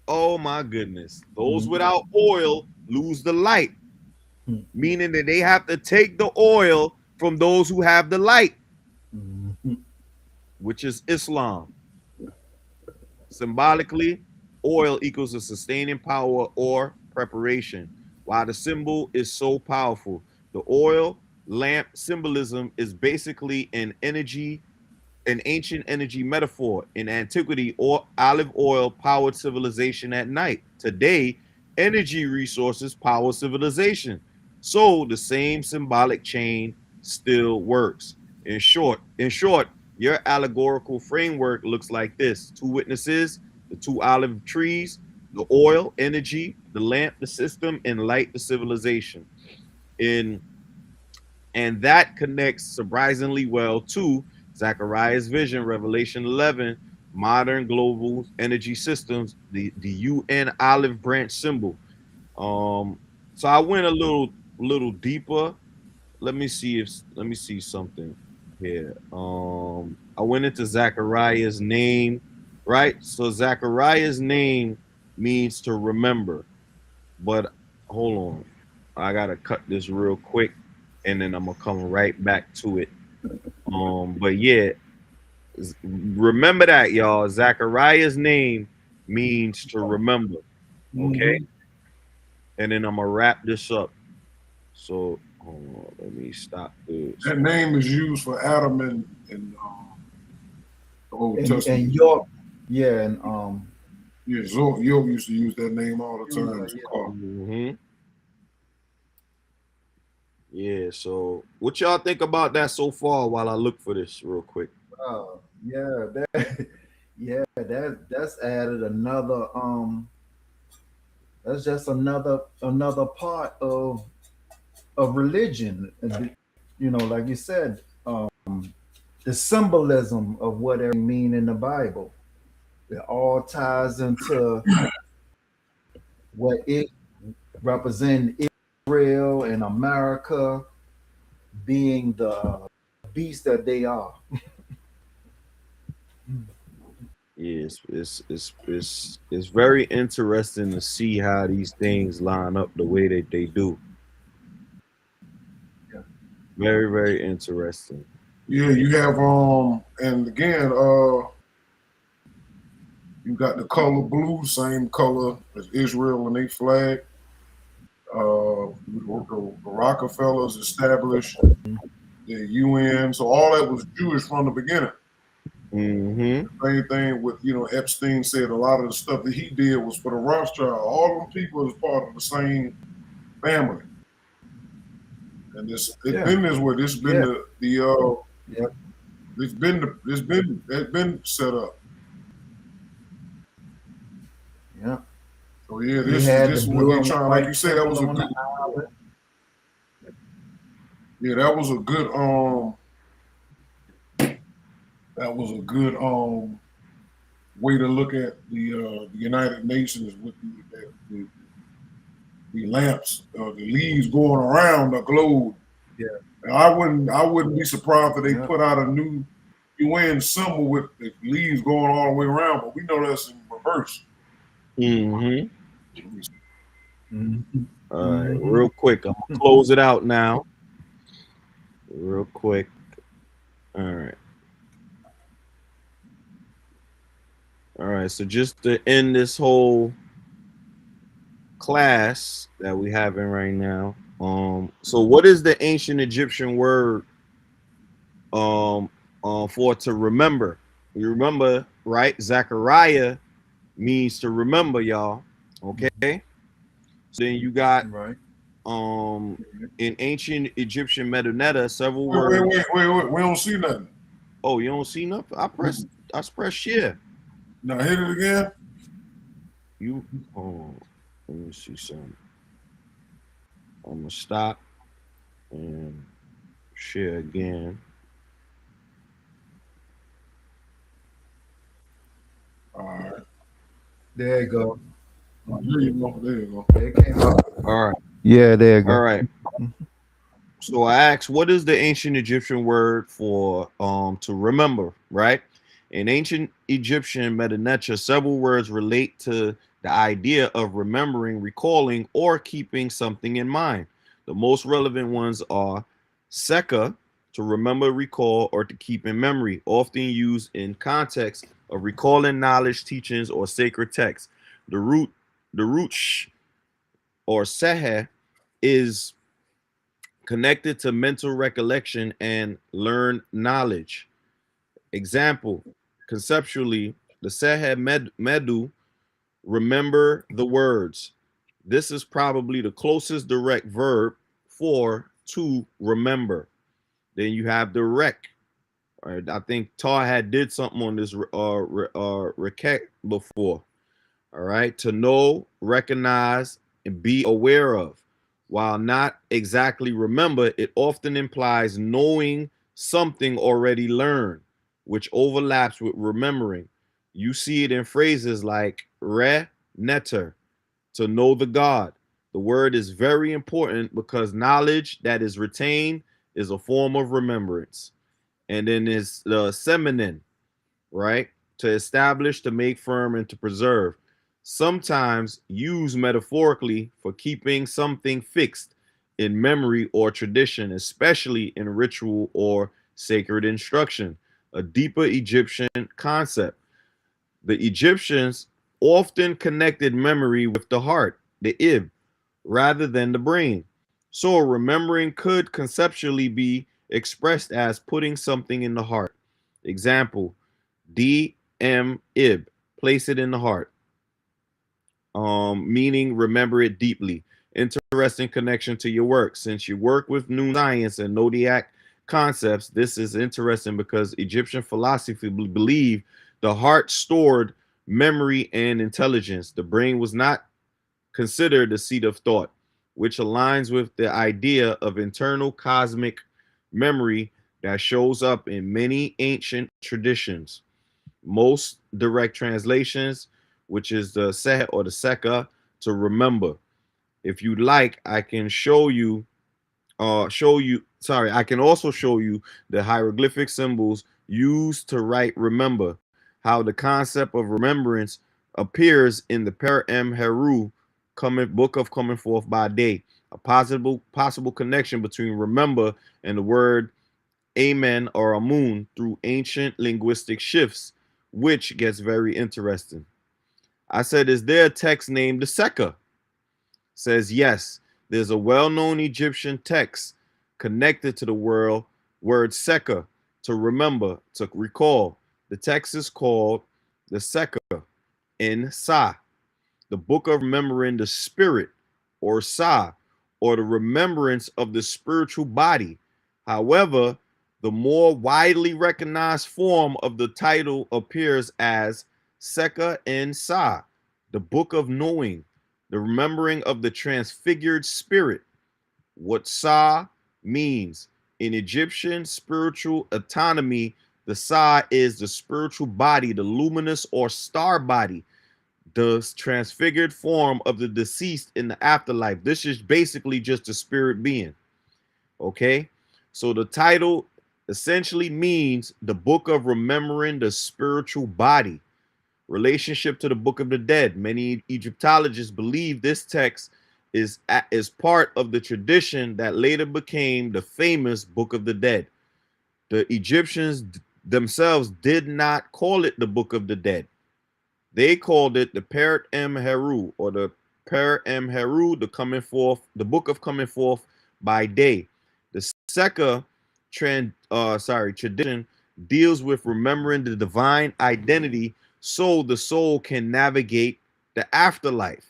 Oh my goodness. Those without oil lose the light. Meaning that they have to take the oil from those who have the light, which is Islam. Symbolically, oil equals a sustaining power or preparation. While the symbol is so powerful, the oil lamp symbolism is basically an ancient energy metaphor. In antiquity, or olive oil powered civilization at night. Today, energy resources power civilization. So the same symbolic chain still works. In short, your allegorical framework looks like this: two witnesses, the two olive trees, the oil, energy, the lamp, the system, and light, the civilization. And that connects surprisingly well to Zechariah's vision, Revelation 11, modern global energy systems, the UN olive branch symbol. So I went a little deeper. Let me see something here. I went into Zechariah's name, right? So Zechariah's name means to remember. But hold on. I gotta cut this real quick and then I'm gonna come right back to it. But yeah, remember that, y'all. Zechariah's name means to remember. Okay. And then I'm gonna wrap this up. So hold on, let me stop this. That name is used for Adam in the Old Testament. And York, yeah, and yeah, York used to use that name all the time. Yeah, so what y'all think about that so far while I look for this real quick? That's added another that's just another part of religion. You know, like you said, the symbolism of what it mean in the Bible. It all ties into what it represents, Israel and America being the beast that they are. Yes, it's very interesting to see how these things line up the way that they do. Very, very interesting. Yeah, you have and again, you got the color blue, same color as Israel and their flag. The Rockefellers established the UN, so all that was Jewish from the beginning. Mm-hmm. Same thing with, Epstein said a lot of the stuff that he did was for the Rothschild. All them people is part of the same family. And it's been this way. This has been it's been set up. Yeah. So yeah, this is what they trying. Like you said, that was a good. Yeah, that was a good way to look at the United Nations with the lamps, the leaves going around the globe. Yeah. And I wouldn't be surprised if they put out a new UN symbol with the leaves going all the way around, but we know that's in reverse. Mm-hmm. Mm-hmm. All right, real quick. I'm gonna close it out now. Real quick. All right. All right. So just to end this whole class that we having right now. So what is the ancient Egyptian word for to remember? You remember, right? Zechariah means to remember, y'all. Okay. So then you got Right. in ancient Egyptian metaneta several words. Wait. We don't see nothing. Oh, you don't see nothing? I press share. Now hit it again. You let me see something. I'm gonna stop and share again. All right. There you go. There you go. There you go. It came up. All right. Yeah, there you go. All right. So I asked, what is the ancient Egyptian word for to remember, right? In ancient Egyptian metanetra, several words relate to the idea of remembering, recalling, or keeping something in mind. The most relevant ones are seka, to remember, recall, or to keep in memory, often used in context of recalling knowledge, teachings, or sacred texts. The root sh or sehe is connected to mental recollection and learned knowledge. Example, conceptually, the sehe medu, remember the words. This is probably the closest direct verb for to remember. Then you have the rec. Right, I think Tar had did something on this recec before. All right, to know, recognize, and be aware of. While not exactly remember, it often implies knowing something already learned, which overlaps with remembering. You see it in phrases like re netter, to know the God. The word is very important because knowledge that is retained is a form of remembrance. And then there's the seminin, right? To establish, to make firm, and to preserve. Sometimes used metaphorically for keeping something fixed in memory or tradition, especially in ritual or sacred instruction. A deeper Egyptian concept. The Egyptians often connected memory with the heart, the ib, rather than the brain. So remembering could conceptually be expressed as putting something in the heart. Example, DM ib, place it in the heart. Meaning remember it deeply. Interesting connection to your work. Since you work with new science and zodiac concepts, this is interesting because Egyptian philosophy believed the heart stored memory and intelligence. The brain was not considered the seat of thought, which aligns with the idea of internal cosmic memory that shows up in many ancient traditions. Most direct translations, which is the seh or the seka, to remember. If you'd like, I can I can also show you the hieroglyphic symbols used to write remember, how the concept of remembrance appears in the Per Em Heru, book of coming forth by day. A possible connection between remember and the word amen or amun through ancient linguistic shifts, which gets very interesting. I said, is there a text named the Seka? Says yes. There's a well-known Egyptian text connected to the word Seka, to remember, to recall. The text is called the Seka in Sa, the book of remembering the spirit, or Sa, or the remembrance of the spiritual body. However, the more widely recognized form of the title appears as Seka in Sa, the book of knowing, the remembering of the transfigured spirit. What Sa means in Egyptian spiritual autonomy, the Sa is the spiritual body, the luminous or star body, the transfigured form of the deceased in the afterlife. This is basically just a spirit being. Okay, so the title essentially means the book of remembering the spiritual body. Relationship to the book of the dead. Many Egyptologists believe this text is part of the tradition that later became the famous book of the dead. The Egyptians themselves did not call it the book of the dead. They called it the Peret Em Heru, or the Peret Em Heru, the book of coming forth by day. The Seka tradition deals with remembering the divine identity so the soul can navigate the afterlife.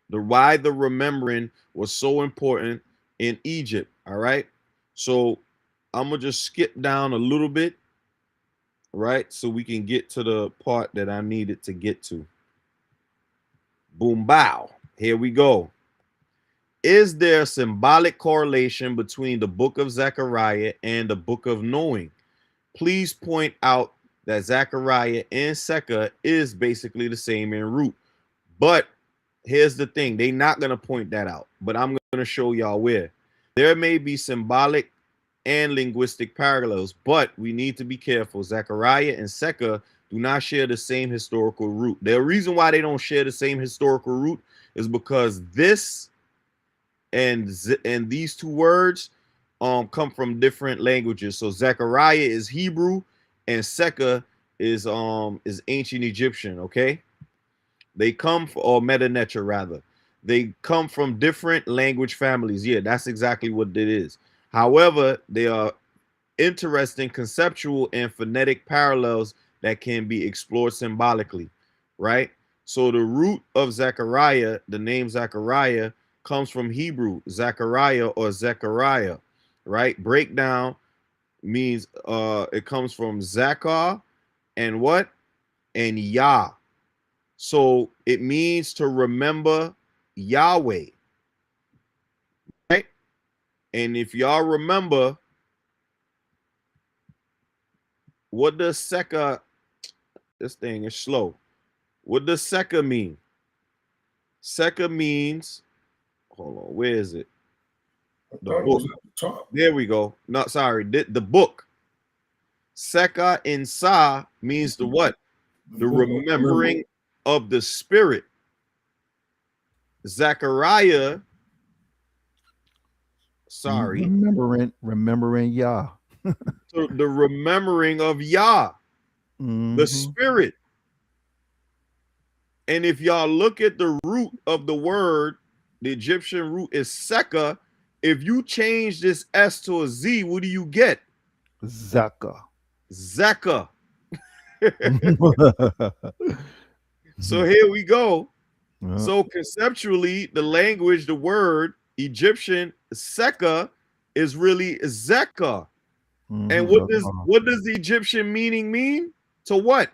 Why the remembering was so important in Egypt. All right. So I'm going to just skip down a little bit, right, so we can get to the part that I needed to get to. Boom, bow. Here we go. Is there a symbolic correlation between the book of Zechariah and the book of knowing? Please point out that Zechariah and Seka is basically the same in root. But here's the thing. They're not going to point that out. But I'm going to show y'all where. There may be symbolic and linguistic parallels, but we need to be careful. Zechariah and Seka do not share the same historical root. The reason why they don't share the same historical root is because this and these two words come from different languages. So Zechariah is Hebrew and Seka is ancient Egyptian. Okay, they come from, or Metanetra rather. They come from different language families. Yeah, that's exactly what it is. However, they are interesting conceptual and phonetic parallels that can be explored symbolically, right? So the root of Zechariah, the name Zechariah, comes from Hebrew, Zechariah or Zechariah, right? Breakdown means it comes from Zechar and what? And Yah. So it means to remember Yahweh, right? And if y'all remember, what does Seka, this thing is slow. What does Seka mean? Seka means, hold on, where is it? The book. It was at the top. There we go. No, sorry, the book. Seka in Sa means the what? The remembering of the spirit. Zechariah, sorry. Remembering Yah. So the remembering of Yah, the spirit. And if y'all look at the root of the word, the Egyptian root is Seka. If you change this S to a Z, what do you get? Zeka. Zeka. So here we go. So conceptually, the language, the word Egyptian Seka is really Zeka. And what does the Egyptian meaning mean? To what?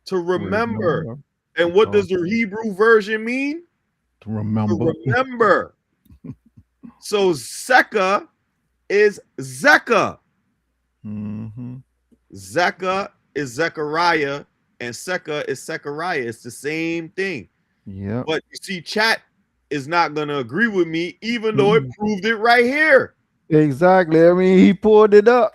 To remember. And what does the Hebrew version mean? To remember. To remember. So Seka is Zeka. Zeka is Zechariah and Seka is Zechariah. It's the same thing. Yeah. But you see, chat is not going to agree with me, even though it proved it right here. Exactly. I mean, he pulled it up.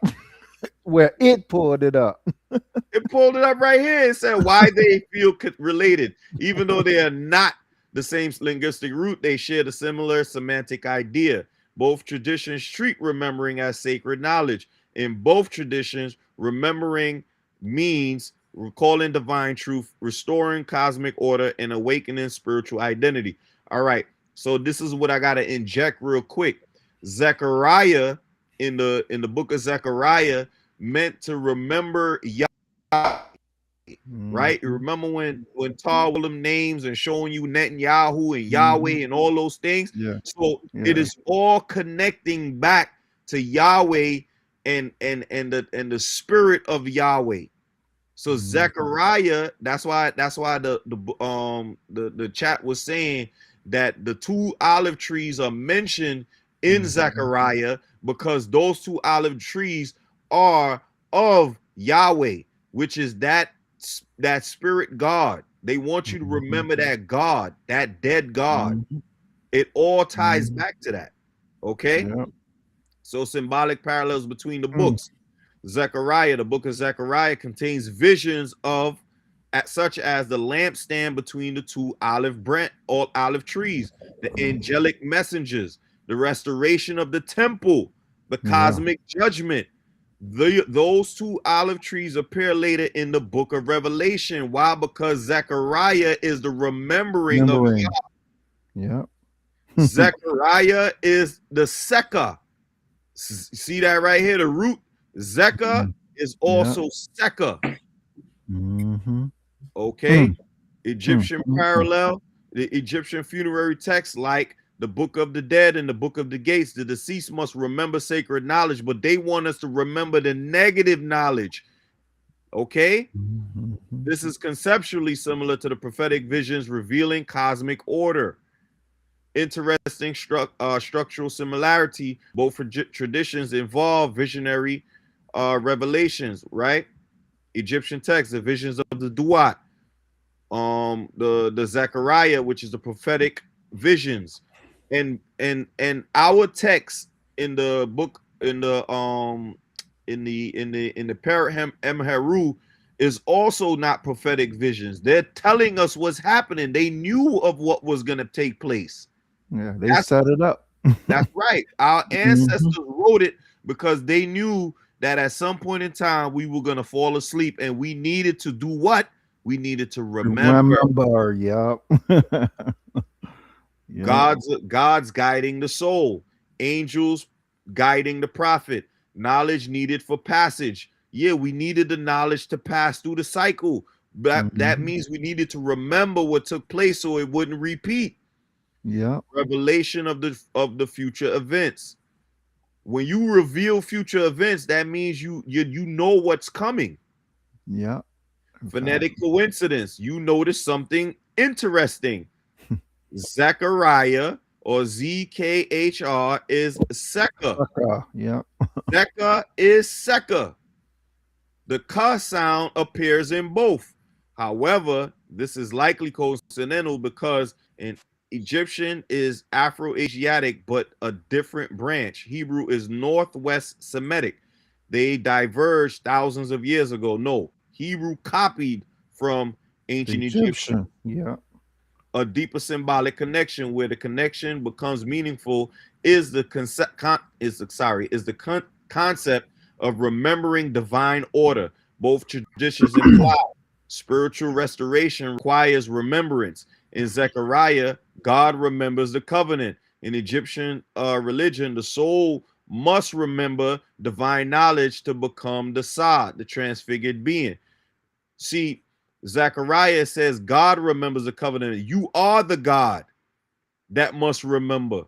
Where it pulled it up. It pulled it up right here and said why they feel related, even though they are not the same linguistic root, they share the similar semantic idea. Both traditions treat remembering as sacred knowledge. In both traditions, remembering means recalling divine truth, restoring cosmic order, and awakening spiritual identity. All right, so this is what I got to inject real quick. Zechariah in the book of Zechariah meant to remember Yahweh, right? You remember when Tar will them names and showing you Netanyahu and Yahweh and all those things. Yeah. So it is all connecting back to Yahweh and the spirit of Yahweh. So Zechariah, that's why the chat was saying that the 2 olive trees are mentioned in Zechariah because those 2 olive trees are of Yahweh, which is that spirit God. They want you to remember that God, that dead God. It all ties back to that. Okay. So symbolic parallels between the books. Zechariah, the book of Zechariah contains visions of such as the lampstand between the 2 olive trees, the angelic messengers, the restoration of the temple, the cosmic judgment. Those 2 olive trees appear later in the book of Revelation. Why? Because Zechariah is the remembering of Yah. Zechariah is the Seka. See that right here? The root Zeka is also Seka. Okay. Egyptian parallel, the Egyptian funerary text, like the book of the dead and the book of the gates, the deceased must remember sacred knowledge, but they want us to remember the negative knowledge. Okay. This is conceptually similar to the prophetic visions revealing cosmic order. Interesting structural similarity. Both traditions involve visionary revelations, right? Egyptian text, the visions of the Duat, the Zechariah, which is the prophetic visions, and our text in the book in the Parahim Emheru is also not prophetic visions. They're telling us what's happening. They knew of what was going to take place. Yeah, they set it up. That's right. Our ancestors wrote it because they knew that at some point in time we were going to fall asleep, and we needed to do what? We needed to remember. God's guiding the soul, angels guiding the prophet, knowledge needed for passage. Yeah, we needed the knowledge to pass through the cycle. But that means we needed to remember what took place so it wouldn't repeat. Revelation of the future events. When you reveal future events, that means you know what's coming. Phonetic coincidence. You notice something interesting. Zechariah, or ZKHR, is Seka. Seka is Seka. The ka sound appears in both. However, this is likely coincidental because in Egyptian is Afro-Asiatic, but a different branch. Hebrew is Northwest Semitic. They diverged thousands of years ago. No, Hebrew copied from ancient Egyptian. A deeper symbolic connection where the connection becomes meaningful is the concept of remembering divine order. Both traditions imply spiritual restoration requires remembrance. In Zechariah, God remembers the covenant. In Egyptian religion, the soul must remember divine knowledge to become the Sa, the transfigured being. See, Zechariah says God remembers the covenant. You are the God that must remember.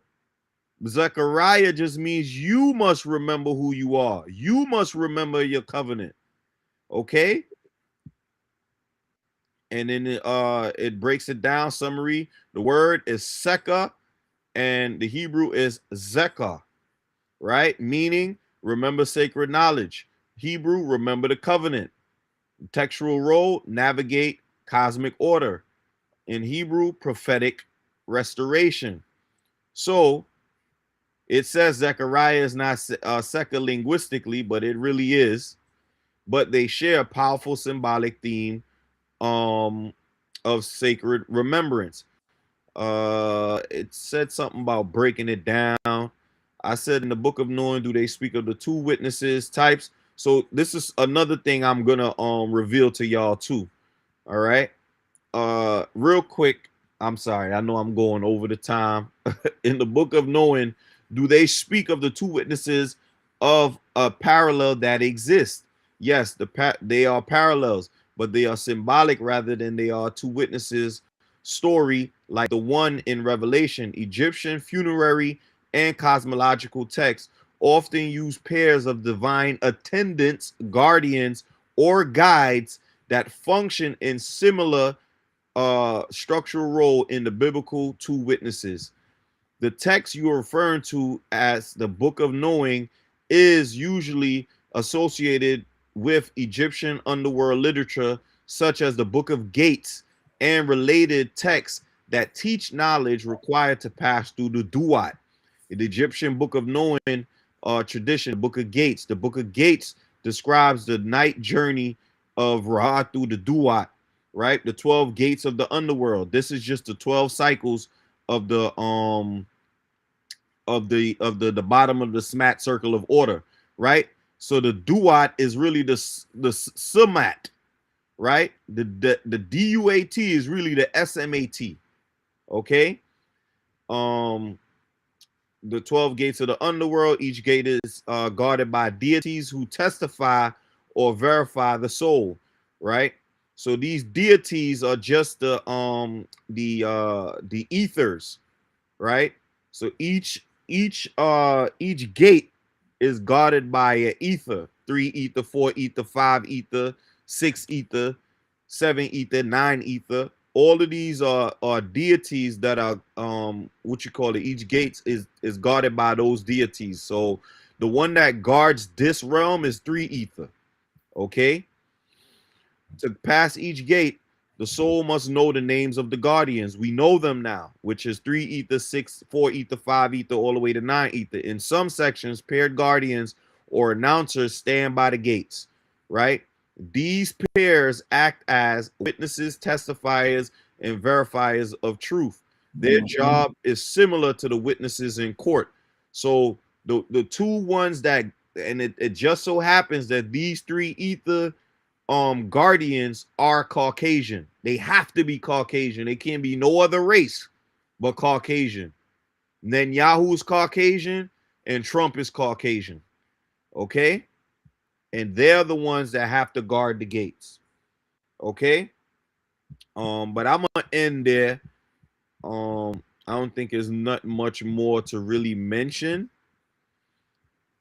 Zechariah just means you must remember who you are. You must remember your covenant. Okay? And then it breaks it down. Summary. The word is Seka, and the Hebrew is Zeka, right? Meaning, remember sacred knowledge. Hebrew, remember the covenant. Textual role, navigate cosmic order. In Hebrew, prophetic restoration. So it says Zechariah is not Seka linguistically, but it really is. But they share a powerful symbolic theme of sacred remembrance. It said something about breaking it down. I said in the book of knowing, do they speak of the two witnesses types? So this is another thing I'm gonna reveal to y'all too. All right. Real quick, I'm sorry, I know I'm going over the time. In the book of knowing, do they speak of the two witnesses of a parallel that exists? Yes, they are parallels, but they are symbolic rather than they are two witnesses story like the one in Revelation. Egyptian funerary and cosmological texts often use pairs of divine attendants, guardians, or guides that function in similar structural role in the biblical two witnesses. The text you are referring to as the book of knowing is usually associated with Egyptian underworld literature, such as the book of gates and related texts that teach knowledge required to pass through the duat. The Egyptian book of knowing tradition, the book of gates. The book of gates describes the night journey of Ra through the duat, right? The 12 gates of the underworld. This is just the 12 cycles of the the bottom of the smat circle of order, right? So the duat is really the sumat, right? The duat is really the smat. Okay. The 12 gates of the underworld, each gate is guarded by deities who testify or verify the soul, right? So these deities are just the ethers, right? So each gate is guarded by an ether, 3 ether, 4 ether, 5 ether, 6 ether, 7 ether, 9 ether. All of these are deities that are what you call it. Each gate is guarded by those deities. So the one that guards this realm is 3 ether. Okay. To pass each gate, the soul must know the names of the guardians. We know them now, which is 3 ether, 6, 4 ether, 5 ether, all the way to 9 ether. In some sections, paired guardians or announcers stand by the gates, right? These pairs act as witnesses, testifiers, and verifiers of truth. Their job is similar to the witnesses in court. So the two ones that, and it just so happens that these 3 ether guardians are Caucasian. They have to be Caucasian. They can't be no other race but Caucasian. Netanyahu's Caucasian and Trump is Caucasian. Okay? And they're the ones that have to guard the gates. Okay? But I'm gonna end there. I don't think there's not much more to really mention.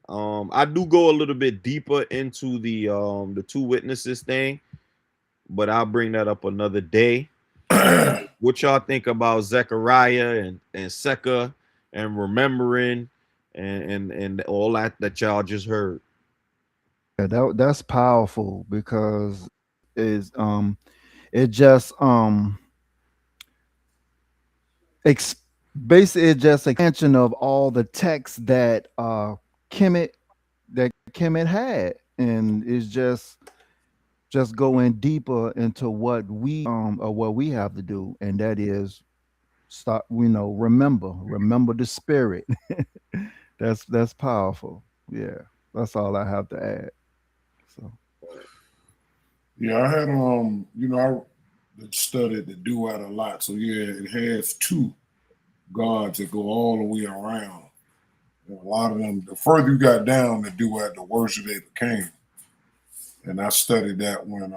I do go a little bit deeper into the two witnesses thing, but I'll bring that up another day. What y'all think about Zechariah and Secca and remembering and all that y'all just heard? Yeah, that's powerful because is it just ex- basically it's just expansion of all the text that Kemet had, and it's just going deeper into what we or what we have to do, and that is stop, remember the spirit. That's powerful. Yeah, that's all I have to add. So Yeah, I had I studied the duat a lot. So yeah, it has 2 gods that go all the way around. And a lot of them, the further you got down the duat, the worse they became. And I studied that when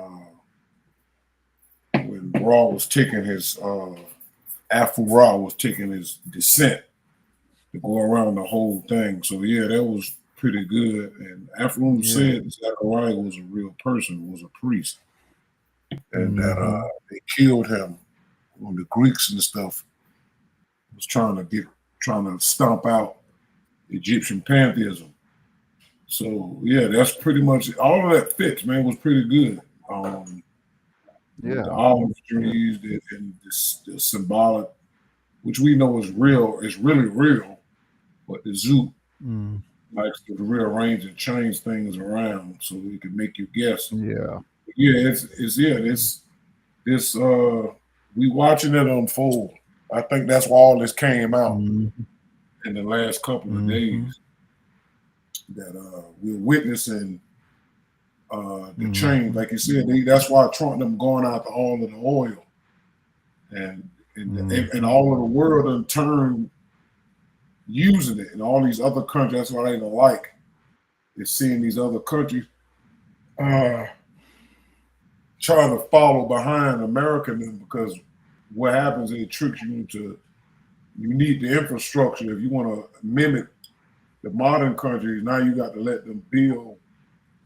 Ra was taking his Afu Ra was taking his descent to go around the whole thing. So yeah, that was pretty good. And Afro said Zechariah was a real person, was a priest, and that they killed him when the Greeks and stuff was trying to stomp out Egyptian pantheism. So yeah, that's pretty much all of that fits, man. Was pretty good. The olive trees and the symbolic, which we know is real, is really real, but the zoo likes to rearrange and change things around so it can make you guess. Yeah. Yeah, it's we watching it unfold. I think that's why all this came out Mm-hmm. in the last couple of Mm-hmm. days. That we're witnessing the change. Mm-hmm. Like you said, that's why Trump them going after all of the oil. And all of the world in turn using it. And all these other countries, that's what they don't like, is seeing these other countries trying to follow behind America then, because what happens is it tricks you into, you need the infrastructure. If you want to mimic the modern countries, now you got to let them build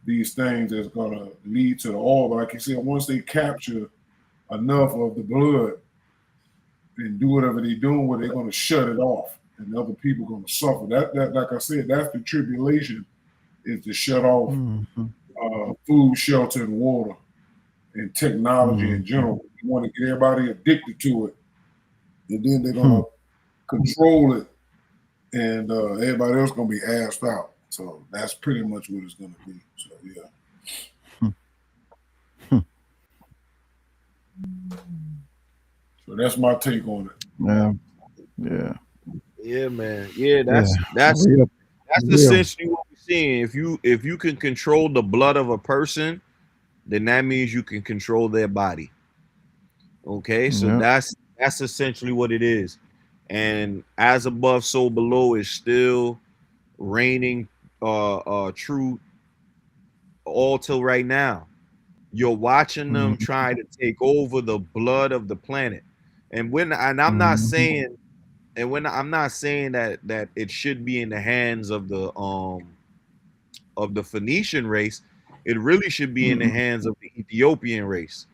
these things that's going to lead to the oil. But like you said, once they capture enough of the blood and do whatever they're doing with it, they're going to shut it off, and other people are going to suffer. That, like I said, that's the tribulation, is to shut off food, shelter, and water, and technology in general. You want to get everybody addicted to it, and then they're going to control it, and everybody else going to be assed out. So that's pretty much what it's going to be. So yeah. So that's my take on it. Yeah. Yeah. Yeah, man. Yeah, that's Real. essentially what we're seeing. If you can control the blood of a person, then that means you can control their body. Okay, so Yep. that's essentially what it is. And as above, so below is still reigning true all till right now. You're watching them try to take over the blood of the planet. I'm not saying, and when I'm not saying that it should be in the hands of the Phoenician race, it really should be in the hands of the Ethiopian race.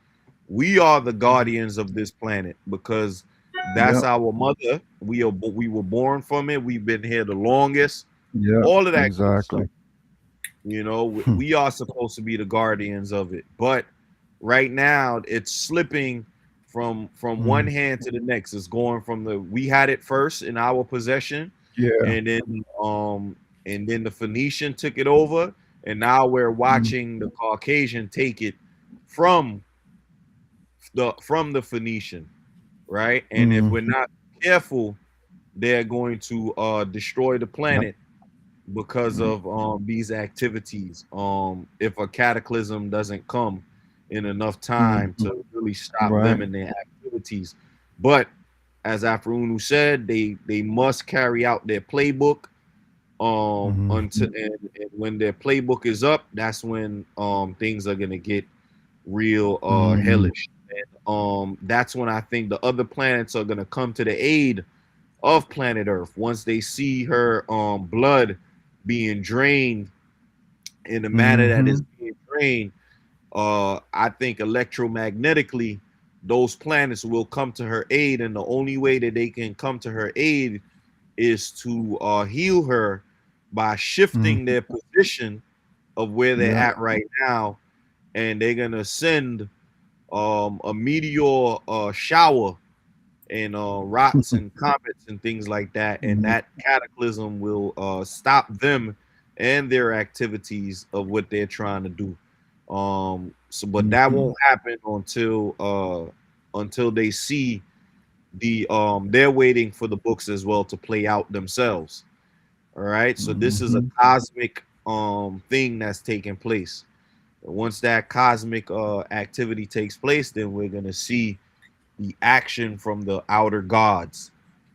We are the guardians of this planet because that's Yep. our mother. We were born from it. We've been here the longest. Yeah. All of that good Exactly. stuff. You know, we are supposed to be the guardians of it, but right now it's slipping from one hand to the next. It's going from we had it first in our possession, Yeah. and then the Phoenician took it over, and now we're watching the Caucasian take it from the Phoenician, right? And if we're not careful, they're going to destroy the planet because of these activities. If a cataclysm doesn't come in enough time to really stop them in their activities. But as Afrunu said, they must carry out their playbook until and when their playbook is up, that's when things are gonna get real hellish. And that's when I think the other planets are gonna come to the aid of planet Earth once they see her blood being drained in the manner that is being drained. I think electromagnetically, those planets will come to her aid, and the only way that they can come to her aid is to heal her by shifting their position of where they're at right now, and they're gonna send a meteor shower and rocks and comets and things like that, and that cataclysm will stop them and their activities of what they're trying to do. But that won't happen until they see they're waiting for the books as well to play out themselves. All right, so this is a cosmic thing that's taking place. Once that cosmic activity takes place, then we're gonna see the action from the outer gods,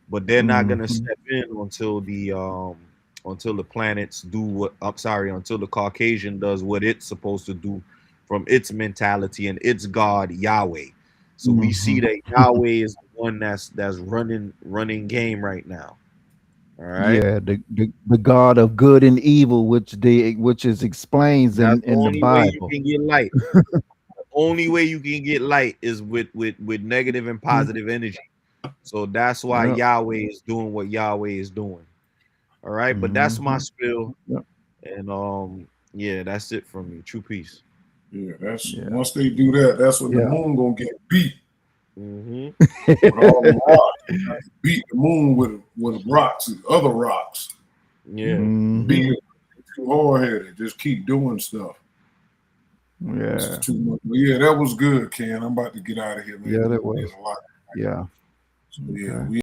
but they're not gonna step in until the planets do what. I'm sorry, until the Caucasian does what it's supposed to do from its mentality and its God Yahweh. So we see that Yahweh is the one that's running game right now. All right. Yeah, the God of good and evil, which is explains That's the in the only way you Bible. can get light. The only way you can get light is with negative and positive energy. So that's why Yep. Yahweh is doing what Yahweh is doing. All right, but that's my spill, Yep. and yeah, that's it from me. True peace. Yeah, once they do that, that's when the moon gonna get beat Mm-hmm. with all the rocks. Beat the moon with rocks and other rocks. Yeah. Beat it too hard headed. Just keep doing stuff. This is Yeah. too much. But yeah, that was good, Ken. I'm about to get out of here, man. Yeah, that was. There's a lot. Yeah. Yeah, Okay. we